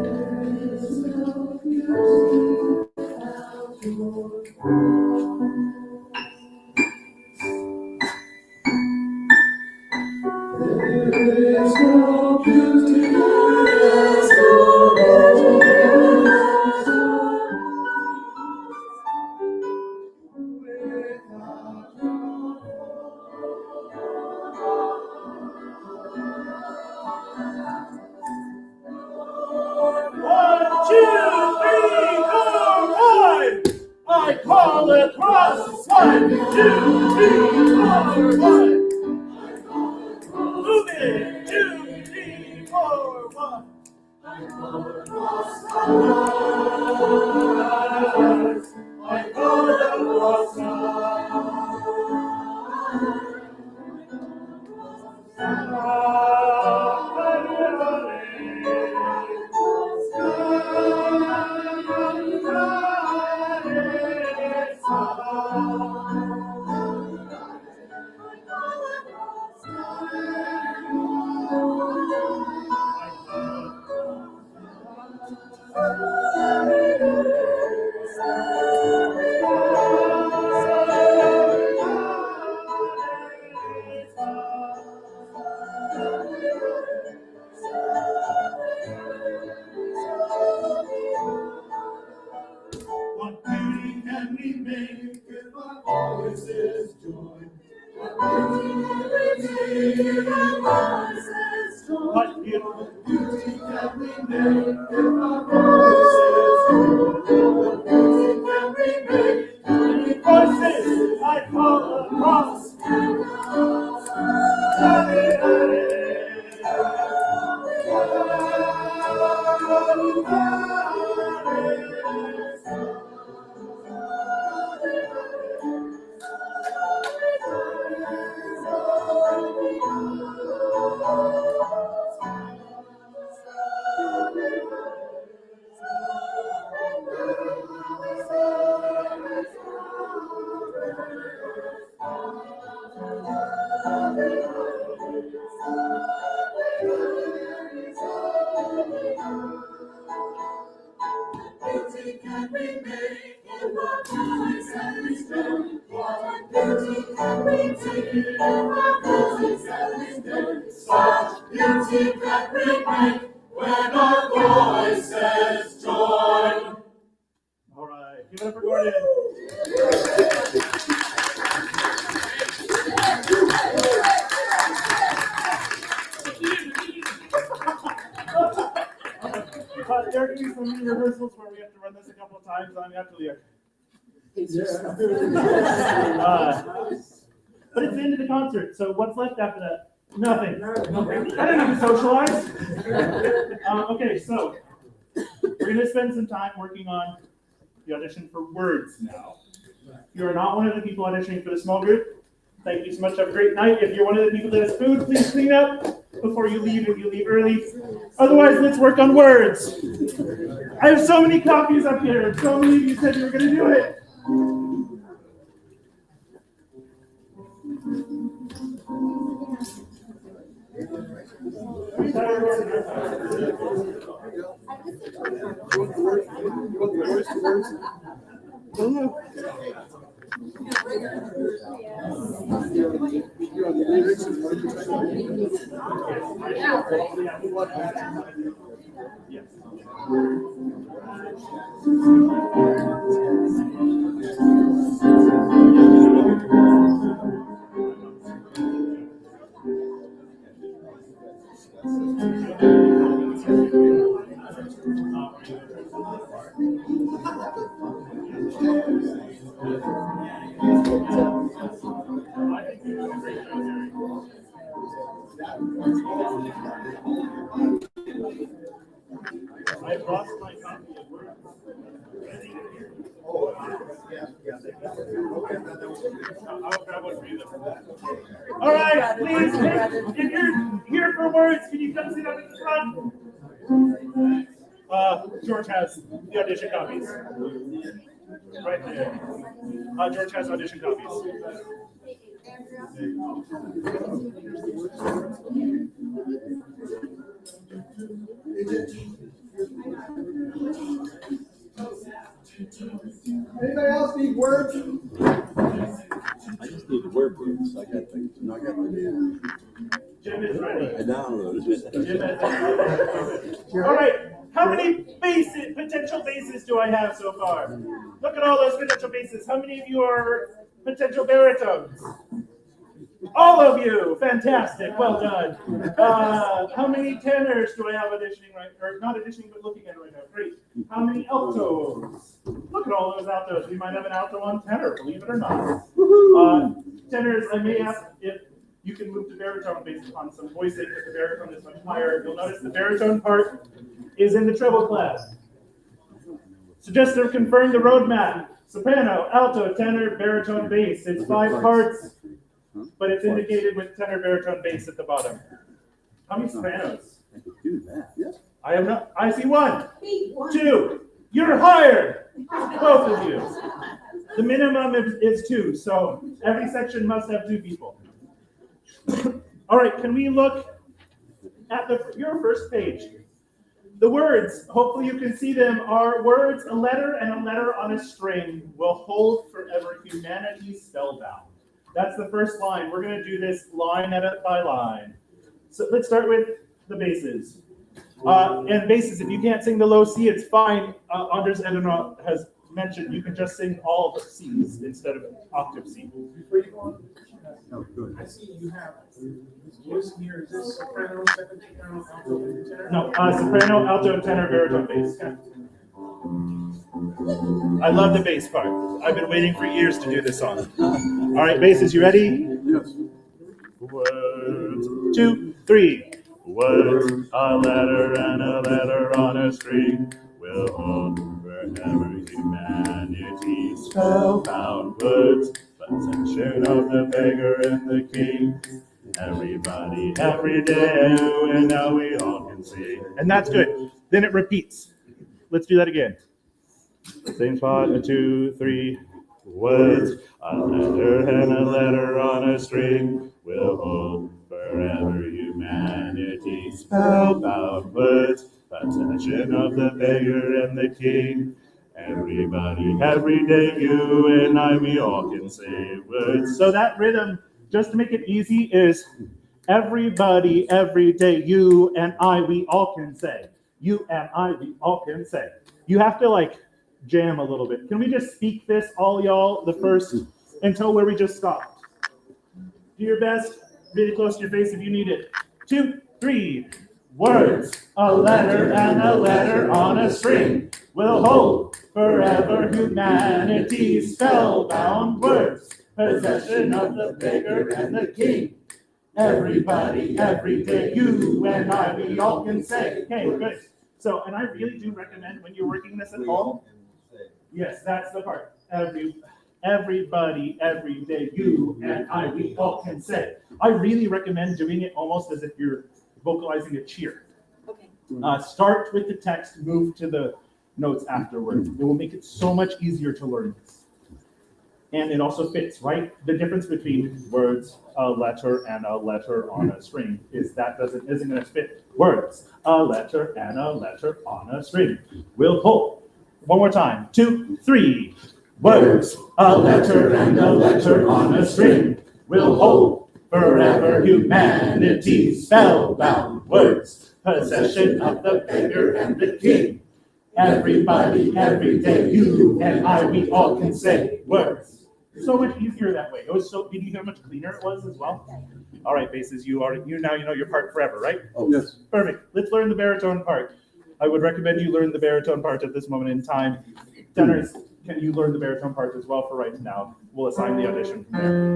There is no beauty without your there is no beauty without I call across. 1, 2, 3, 4, 1. Move it. 2, 3, 4, 1. I call across. I call across. What beauty can we make if our voices join? What beauty can we make if our voices join? What beauty can we make if voices I call across? Beauty can we make in our voices join? What beauty can we make in our voices join? Such beauty can we make when our voices join. All right, give it up for Gordon. There are going to be some mini rehearsals where we have to run this a couple of times on after the but it's the end of the concert, so what's left after that? Nothing. I didn't even socialize. Okay, so We're gonna spend some time working on the audition for words now. If you are not one of the people auditioning for the small group, thank you so much. Have a great night. If you're one of the people that has food, please clean up before you leave if you leave early. Otherwise, let's work on words. I have so many copies up here. So many of you said you were gonna do it. I've lost my copy of words. I'll grab one for you. All right, please, if you're here for words, can you come sit up at the front? George has the audition copies. Right there. George has audition copies. Anybody else need words? I just need the word words. I got the Jim is ready. I downloaded it. Jim is ready. All right. How many potential bases do I have so far? Look at all those potential bases. How many of you are potential baritones? All of you. Fantastic. Well done. How many tenors do I have auditioning right, or not auditioning, but looking at right now? Great. How many altos? Look at all those altos. We might have an alto on tenor, believe it or not. Tenors, I may ask if you can move to baritone based upon some voicing, but the baritone is much higher. You'll notice the baritone part is in the treble clef. So just to confirm the roadmap, soprano, alto, tenor, baritone, bass. It's 5 parts, but it's indicated with tenor, baritone, bass at the bottom. How many sopranos? I could do that. Yeah. I have not. I see 1, 2. You're hired, both of you. The minimum is 2, so every section must have 2 people. All right, can we look at your first page? The words, hopefully you can see them, are words, a letter, and a letter on a string will hold forever humanity spellbound. That's the first line. We're going to do this line by line. So let's start with the basses. And basses, if you can't sing the low C, it's fine. Anders Edenau has mentioned you can just sing all the C's instead of octave C. Before you go on, Oh, good. I see you have this voice in here. Is this soprano, second soprano, alto, tenor? No, soprano, alto, tenor, baritone, bass. I love the bass part. I've been waiting for years to do this song. All right, basses, you ready? Yes. 1, 2, 3. Words, a letter and a letter on a string will hold forever humanity spellbound. Words, possession of the beggar and the king. Everybody, every day, and now we all can see. And that's good. Then it repeats. Let's do that again. Same spot, 2, 3. Words, a letter and a letter on a string will hold forever humanity spellbound. Words, possession of the beggar and the king. Everybody, every day, you and I, we all can say words. So that rhythm, just to make it easy, is everybody, every day, you and I, we all can say. You and I, we all can say. You have to jam a little bit. Can we just speak this, all y'all, the first, until where we just stopped? Do your best, really close to your face if you need it. 2, 3. Words, a letter and a letter on a string will hold forever humanity spellbound. Words, possession of the beggar and the king. Everybody, every day, you and I, we all can say. Okay, good. So, and I really do recommend when you're working this at home. Yes, that's the part. Everybody, every day, you and I, we all can say. I really recommend doing it almost as if you're vocalizing a cheer. Okay. Start with the text, move to the notes afterwards. It will make it so much easier to learn this. And it also fits, right? The difference between words, a letter, and a letter on a string is that isn't going to fit words. A letter and a letter on a string. We'll pull. One more time. 2, 3. Words, a letter and a letter on a string. We'll hold forever humanity spellbound words. Possession of the beggar and the king. Everybody, every day, you and I, we all can say words. So much easier that way. It was so. Did you hear how much cleaner it was as well? All right, basses. You now know your part forever, right? Oh, yes. Perfect. Let's learn the baritone part. I would recommend you learn the baritone part at this moment in time. Tenors, can you learn the baritone part as well for right now? We'll assign the audition from there.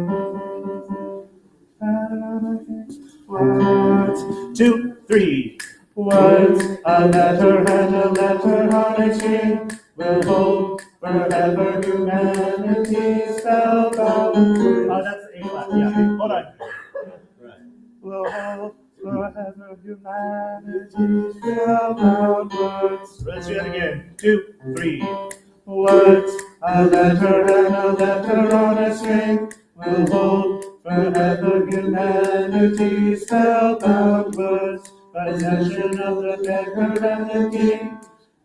Words, 2, 3. Words, a letter and a letter on a string. We'll hold forever humanity spellbound. Oh, that's the A flat. Yeah, hold on. Right. We'll hold forever humanity spellbound words. Let's do it again. 2, 3. Words, a letter and a letter on a string. We'll hold forever humanity spellbound words. Possession of the beggar and the king.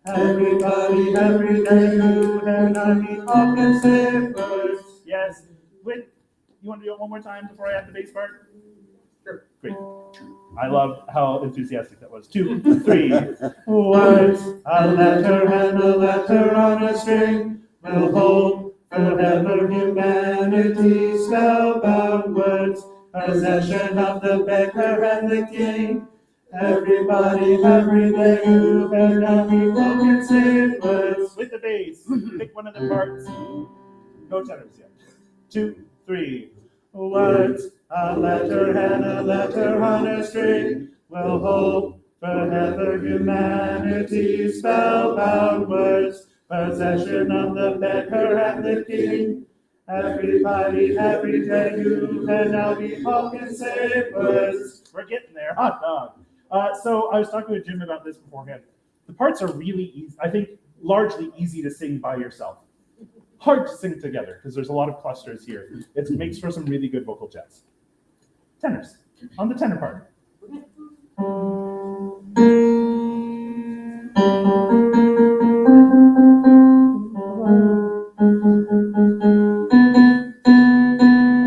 Everybody, every day, you and I, we all can say words. Yes. Wait, you want to do it one more time before I add the bass part? Sure. Great. I love how enthusiastic that was. 2, 3. Words, a letter and a letter on a string. We'll hold forever humanity spellbound words. Possession of the beggar and the king. Everybody, every day, you and I, we all can say words. With the bass, pick one of the parts. No tenors yet. 2, 3. Words, a letter and a letter on a string. We'll hold forever humanity spellbound words. Possession of the beggar and the king. Everybody, every day, you and I, we all can say words. We're getting there, hot dog. So I was talking with Jim about this beforehand. The parts are really easy, I think largely easy to sing by yourself. Hard to sing together because there's a lot of clusters here. It makes for some really good vocal jets. Tenors, on the tenor part.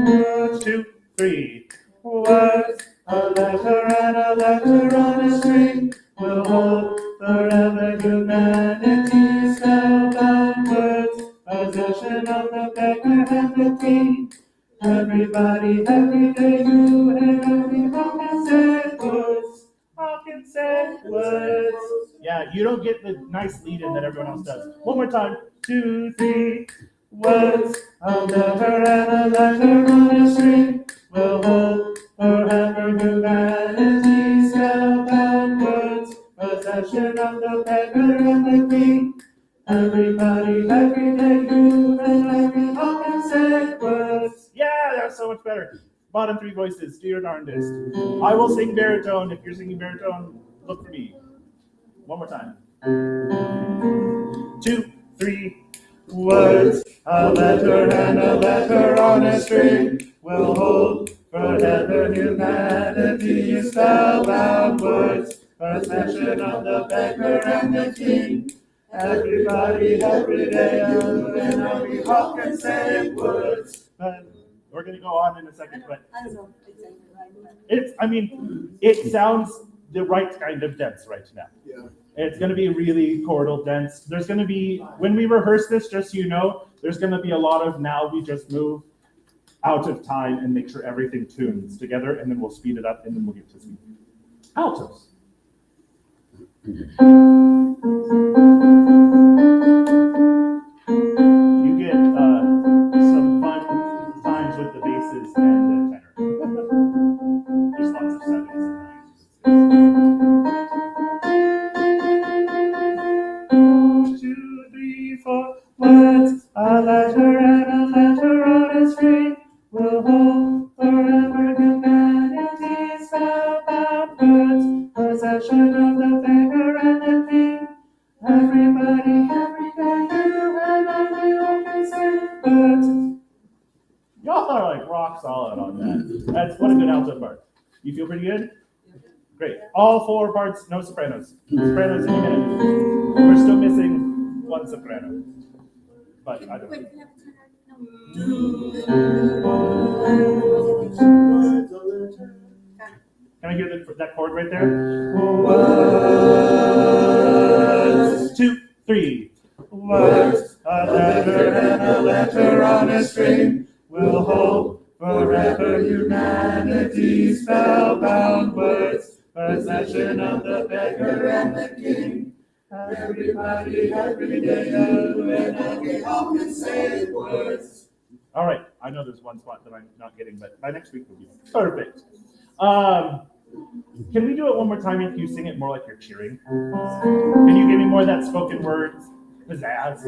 Words, 2, 3. Words, a letter and a letter on a string. We'll hold forever humanity spellbound words. Possession of the beggar and the king. Everybody, every day, you and I, we all can say words. All can say words. Yeah, you don't get the nice lead in that everyone else does. One more time. 2, 3. Words, a letter and a letter on a string. We'll hold forever humanity spellbound words. Possession of the beggar and the king. Everybody, every day, you and I, we all can say words. Yeah, that's so much better. Bottom 3 voices, do your darndest. I will sing baritone. If you're singing baritone, look for me. One more time. 2, 3. Words, a letter and a letter on a string. We'll hold forever humanity spellbound words. Possession of the beggar and the king. Everybody, every day, you and I, we all can say words. But we're going to go on in a second, but I don't know exactly right. it sounds the right kind of dense right now. Yeah. It's going to be really chordal dense. There's going to be, when we rehearse this, just so you know, there's going to be a lot of now we just move out of time and make sure everything tunes together, and then we'll speed it up, and then we'll get to speed. Altos. You get some fun times with the basses and the tenor. There's lots of settings and nines. That's what a good alto part. You feel pretty good? Great. All 4 parts, no sopranos. Sopranos in a minute. We're still missing 1 soprano. But I don't know. Can I hear that chord right there? 1, 2, 3. Words, a letter and a letter on a string will hold forever humanity's spellbound words, possession of the beggar and the king. Everybody, every day, and we all can say words. All right, I know there's one spot that I'm not getting, but by next week will be perfect. Can we do it one more time if you sing it more like you're cheering? Can you give me more of that spoken word pizzazz?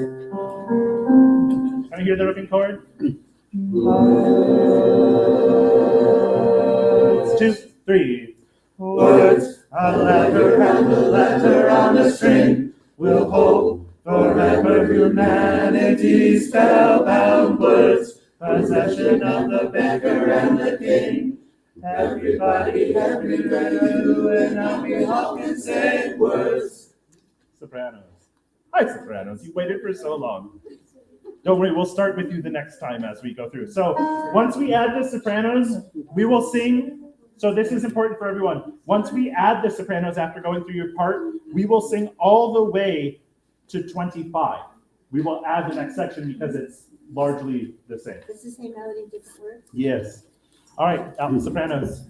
Can I hear the ripping chord? 1, 2, 3. Words, a letter and a letter on a string will hold forever humanity's spellbound words, possession of the beggar and the king. Everybody, everywhere, you and I, we all can say words. Sopranos. Hi, sopranos. You waited for so long. Don't worry, we'll start with you the next time as we go through. So once we add the sopranos, we will sing. So this is important for everyone. Once we add the sopranos after going through your part, we will sing all the way to 25. We will add the next section because it's largely the same. It's the same melody, different words? Yes. All right, alto sopranos.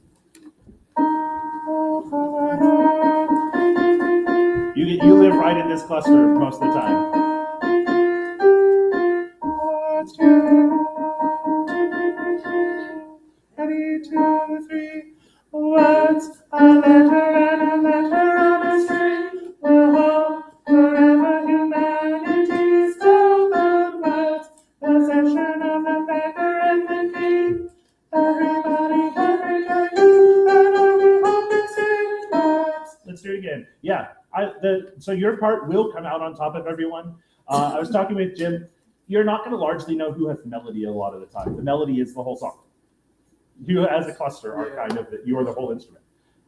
You live right in this cluster most of the time. 1, 2, 3. Words, a letter and a letter on a string will hold forever humanity's spellbound words, possession of the beggar and the king. Everybody, every day, you and I, we all can sing words. Let's do it again. Yeah, so your part will come out on top of everyone. I was talking with Jim. You're not going to largely know who has melody a lot of the time. The melody is the whole song. You as a cluster are kind of, you are the whole instrument.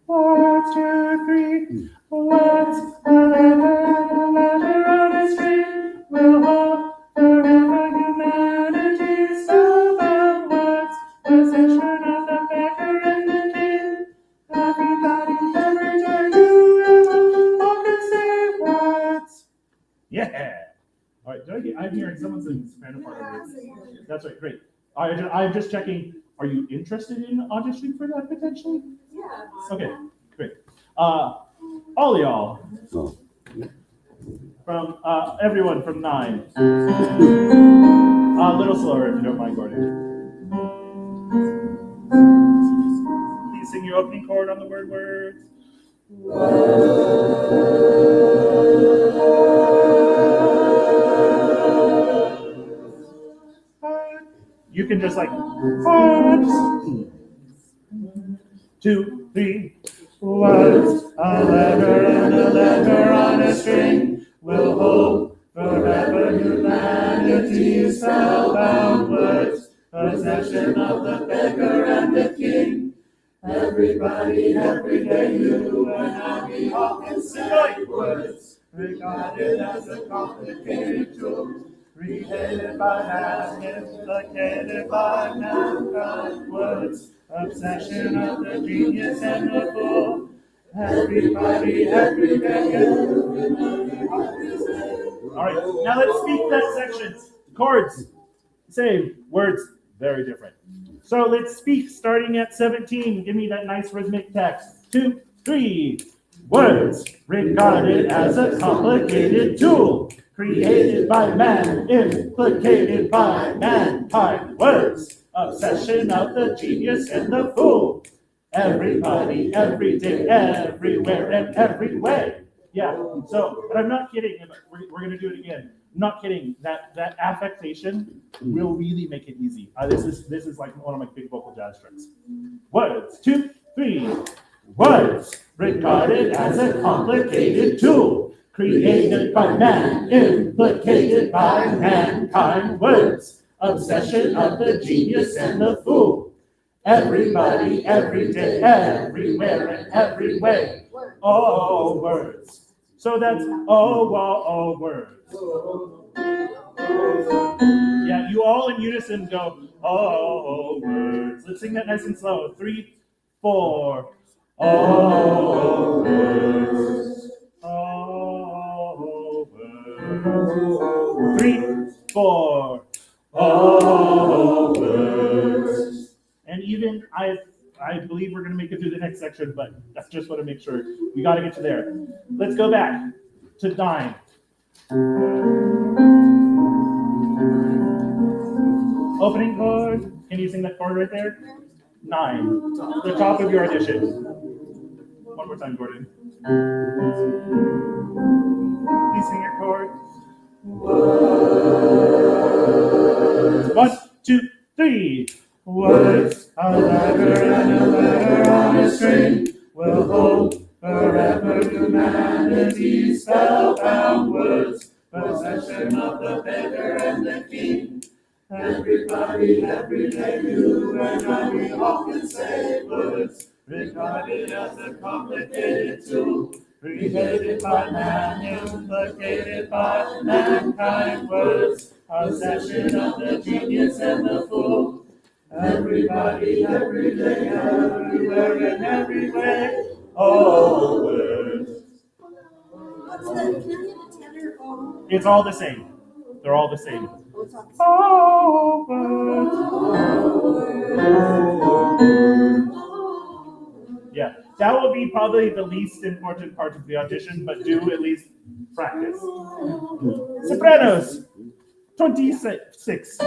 1, 2, 3. Words, a letter on a string will hold forever humanity's spellbound words, possession of the beggar and the king. Everybody, every day, you and I all can say words. Yeah. All right, I'm hearing someone saying soprano part over here. That's right, great. I'm just checking. Are you interested in auditioning for that potentially? Yeah. Okay, great. All y'all. From everyone from 9. A little slower if you don't mind, Gordon. Please sing your opening chord on the word words. You can just like 1, 2, 3. Words, a letter and a letter on a string will hold forever humanity's spellbound words, possession of the beggar and the king. Everybody, every day, you and I, we all can say words, regarded as a complicated tool. Created by man, implicated by mankind, words, obsession of the genius and the fool. Everybody, every day. All right, now let's speak that section. Chords, same. Words, very different. So let's speak starting at 17. Give me that nice rhythmic text. 2, 3. Words, regarded as a complicated tool. Created by man, implicated by mankind. Words, obsession of the genius and the fool. Everybody, every day, everywhere, and every way. Yeah, so, but I'm not kidding. We're going to do it again. I'm not kidding. That affectation will really make it easy. This is like one of my big vocal jazz tricks. Words, 2, 3. Words, regarded as a complicated tool. Created by man, implicated by mankind. Words, obsession of the genius and the fool. Everybody, every day, everywhere, and every way. Oh, words. So that's oh, words. Yeah, you all in unison go, oh, words. Let's sing that nice and slow. 3, 4. Oh, words. Oh, words. 3, 4. Oh, words. And even I believe we're going to make it through the next section, but I just want to make sure. We got to get to there. Let's go back to 9. Opening chord. Can you sing that chord right there? 9. The top of your audition. One more time, Gordon. Please sing your chord. 1, 2, 3. Words, a letter and a letter on a string will hold forever humanity's spellbound words. Possession of the beggar and the king. Everybody, every day, you and I, we often say words, regarded as a complicated tool, created by man, implicated by mankind. Words, possession of the genius and the fool. Everybody, every day, everywhere, and every way. Oh, words. What's the, can I get a tenor? It's all the same. They're all the same. Oh, words. Yeah, that will be probably the least important part of the audition, but do at least practice. Sopranos, 26.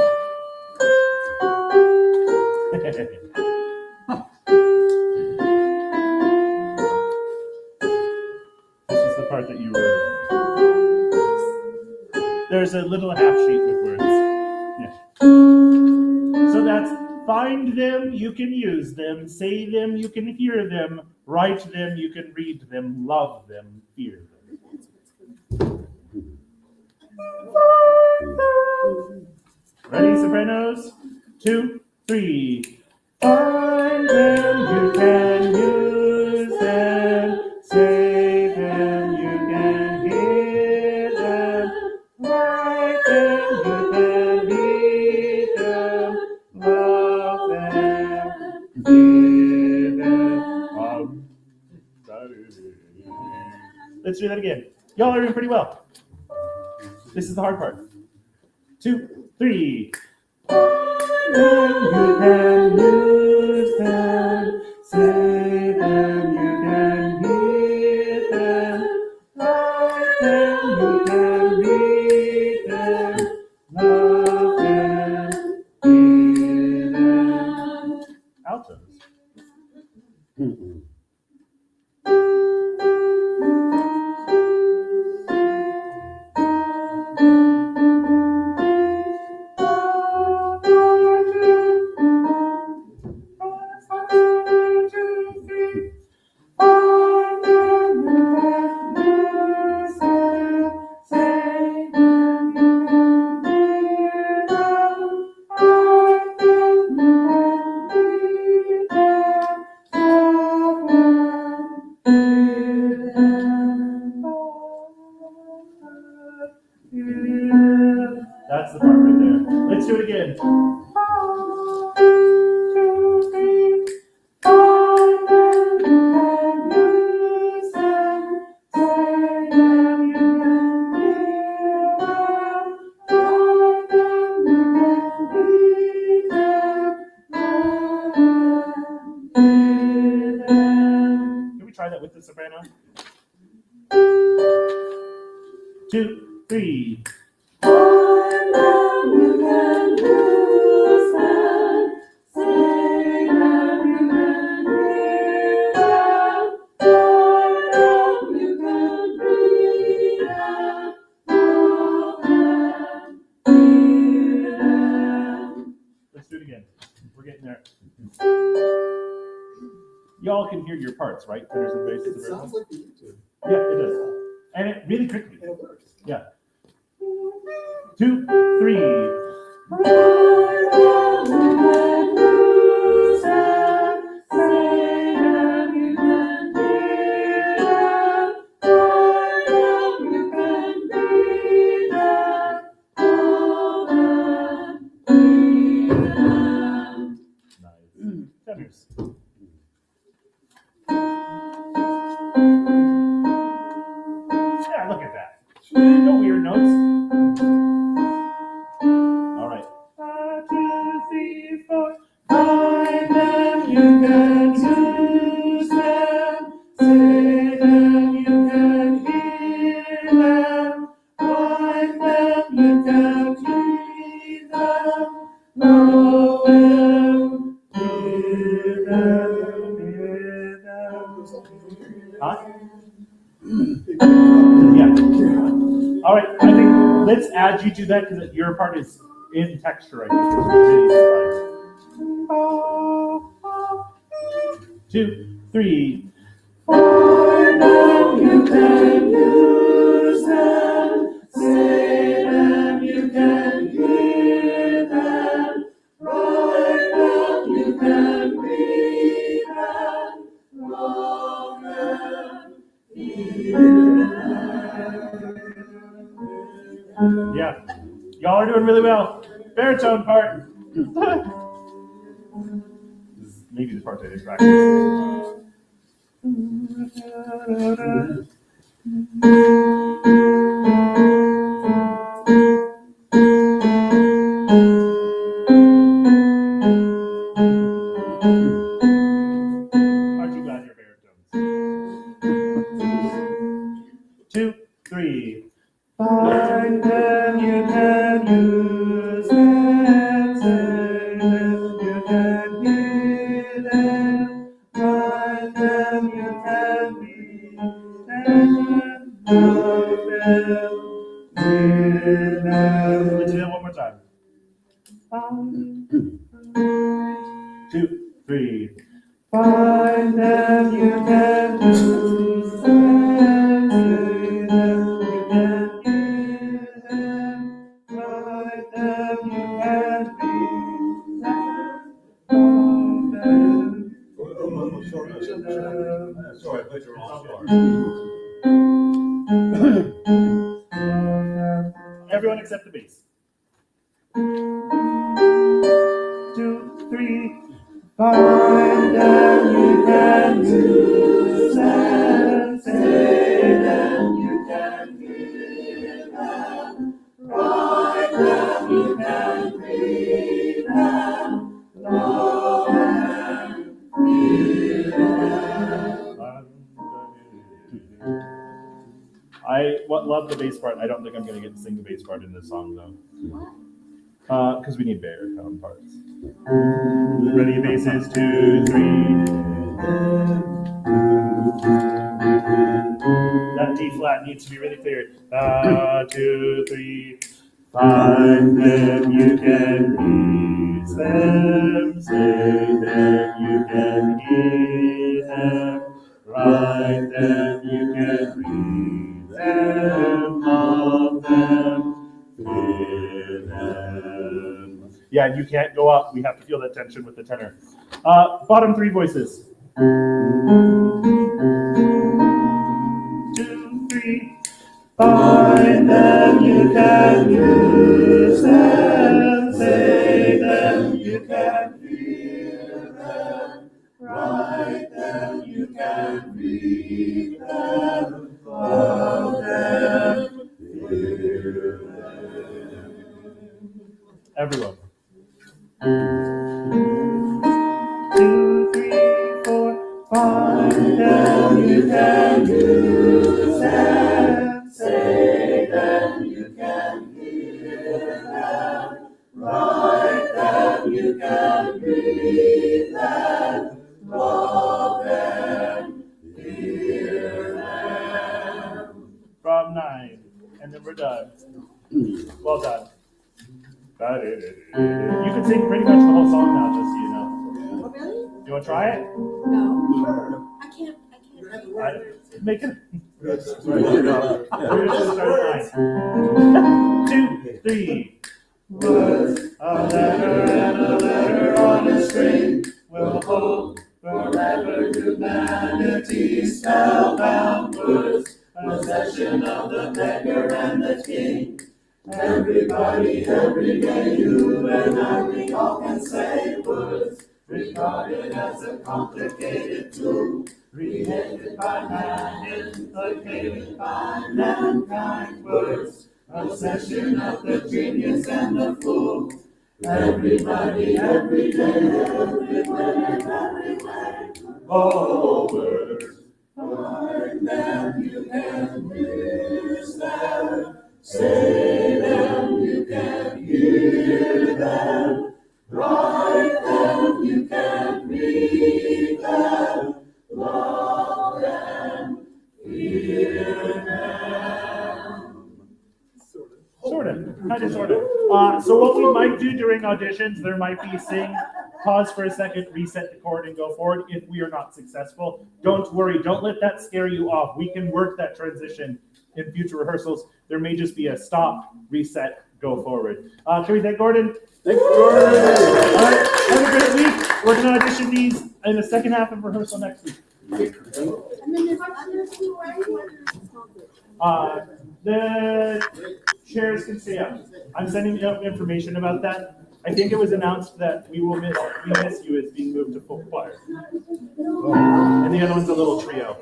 This is the part that you were. There's a little half sheet with words. Yeah. So that's find them, you can use them, say them, you can hear them, write them, you can read them, love them, fear them. Ready, sopranos? 2, 3. Find them, you can use them, say them, you can hear them, write them, you can read them, love them, fear them. Let's do that again. Y'all are doing pretty well. This is the hard part. 2, 3. You can use them, say them, you can hear them, write them, you can read them, love them, fear them. Altos. That's the part right there. Let's do it again. Can we try that with the soprano? 2, 3. Let's do it again. We're getting there. Y'all can hear your parts, right? Tenors and basses. It sounds like the YouTube. Yeah, it does. And it really quickly. It works. Yeah. 2, 3. No weird notes. All right. 1, 2, 3, 4. Find them, you can choose them. Say them, you can hear them. Find them, you can plead them. Know them, hear them, hear them. Huh? Yeah. All right, I think let's add you to that because your part is in texture, I think. 2, 3. Find them, you can use them. Say them, you can hear them. Write them, you can read them. Know them, hear them. Yeah, y'all are doing really well. Baritone part. Maybe the part I did practice. Aren't you glad you're baritones? 2, 3. Find them, you can use them. Say them, you can hear them. Find them, you can read them. Know them, hear them. Let's do that one more time. 2, 3. Find them, you can use them. Say them, you can hear them. Write them, you can read them. Know them, hear them. Sorry, I put you wrong. Everyone except the bass. 2, 3. Find them, you can use them. Say them, you can hear them. Write them, you can read them. Know them, hear them. I love the bass part. I don't think I'm going to get to sing the bass part in this song, though. Because we need baritone parts. Ready, basses, 2, 3. That D flat needs to be really clear. 2, 3. Find them, you can use them. Say them, you can hear them. Write them, you can read them. Love them, fear them. Yeah, you can't go up. We have to feel that tension with the tenor. Bottom 3 voices. 2, 3. Find them, you can use them. Say them, you can hear them. Write them, you can read them. Love them, hear them. Everyone. 2, 3, 4. Find them, you can use them. Say them, you can hear them. Write them, you can read them. Love them, hear them. From 9, and then we're done. Well done. You can sing pretty much the whole song now, just so you know. Oh, really? You want to try it? No. I can't. Make it. We're just start 9. 2, 3. Words, a letter and a letter on a string will hold forever humanity spellbound words, possession of the beggar and the king. Everybody, every day, you and I, we all can say words regarded as a complicated tool, created by man, implicated by mankind. Words, a session of the genius and the fool. Everybody, every day, everywhere. Oh, words. Find them, you can use them. Say them, you can hear them. Write them, you can read them. Love them, fear them. Sort of. So what we might do during auditions, there might be sing, pause for a second, reset the chord, and go forward if we are not successful. Don't worry. Don't let that scare you off. We can work that transition in future rehearsals. There may just be a stop, reset, go forward. Can we thank Gordon? Thanks, Gordon. All right. Have a great week. We're going to audition these in the second half of rehearsal next week. And then there's others too, right? The chairs can stay up. I'm sending out information about that. I think it was announced that we miss you as being moved to full choir. And the other one's a little trio.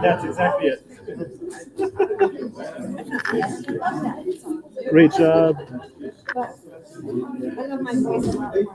That's exactly it. Great job. I love my voice.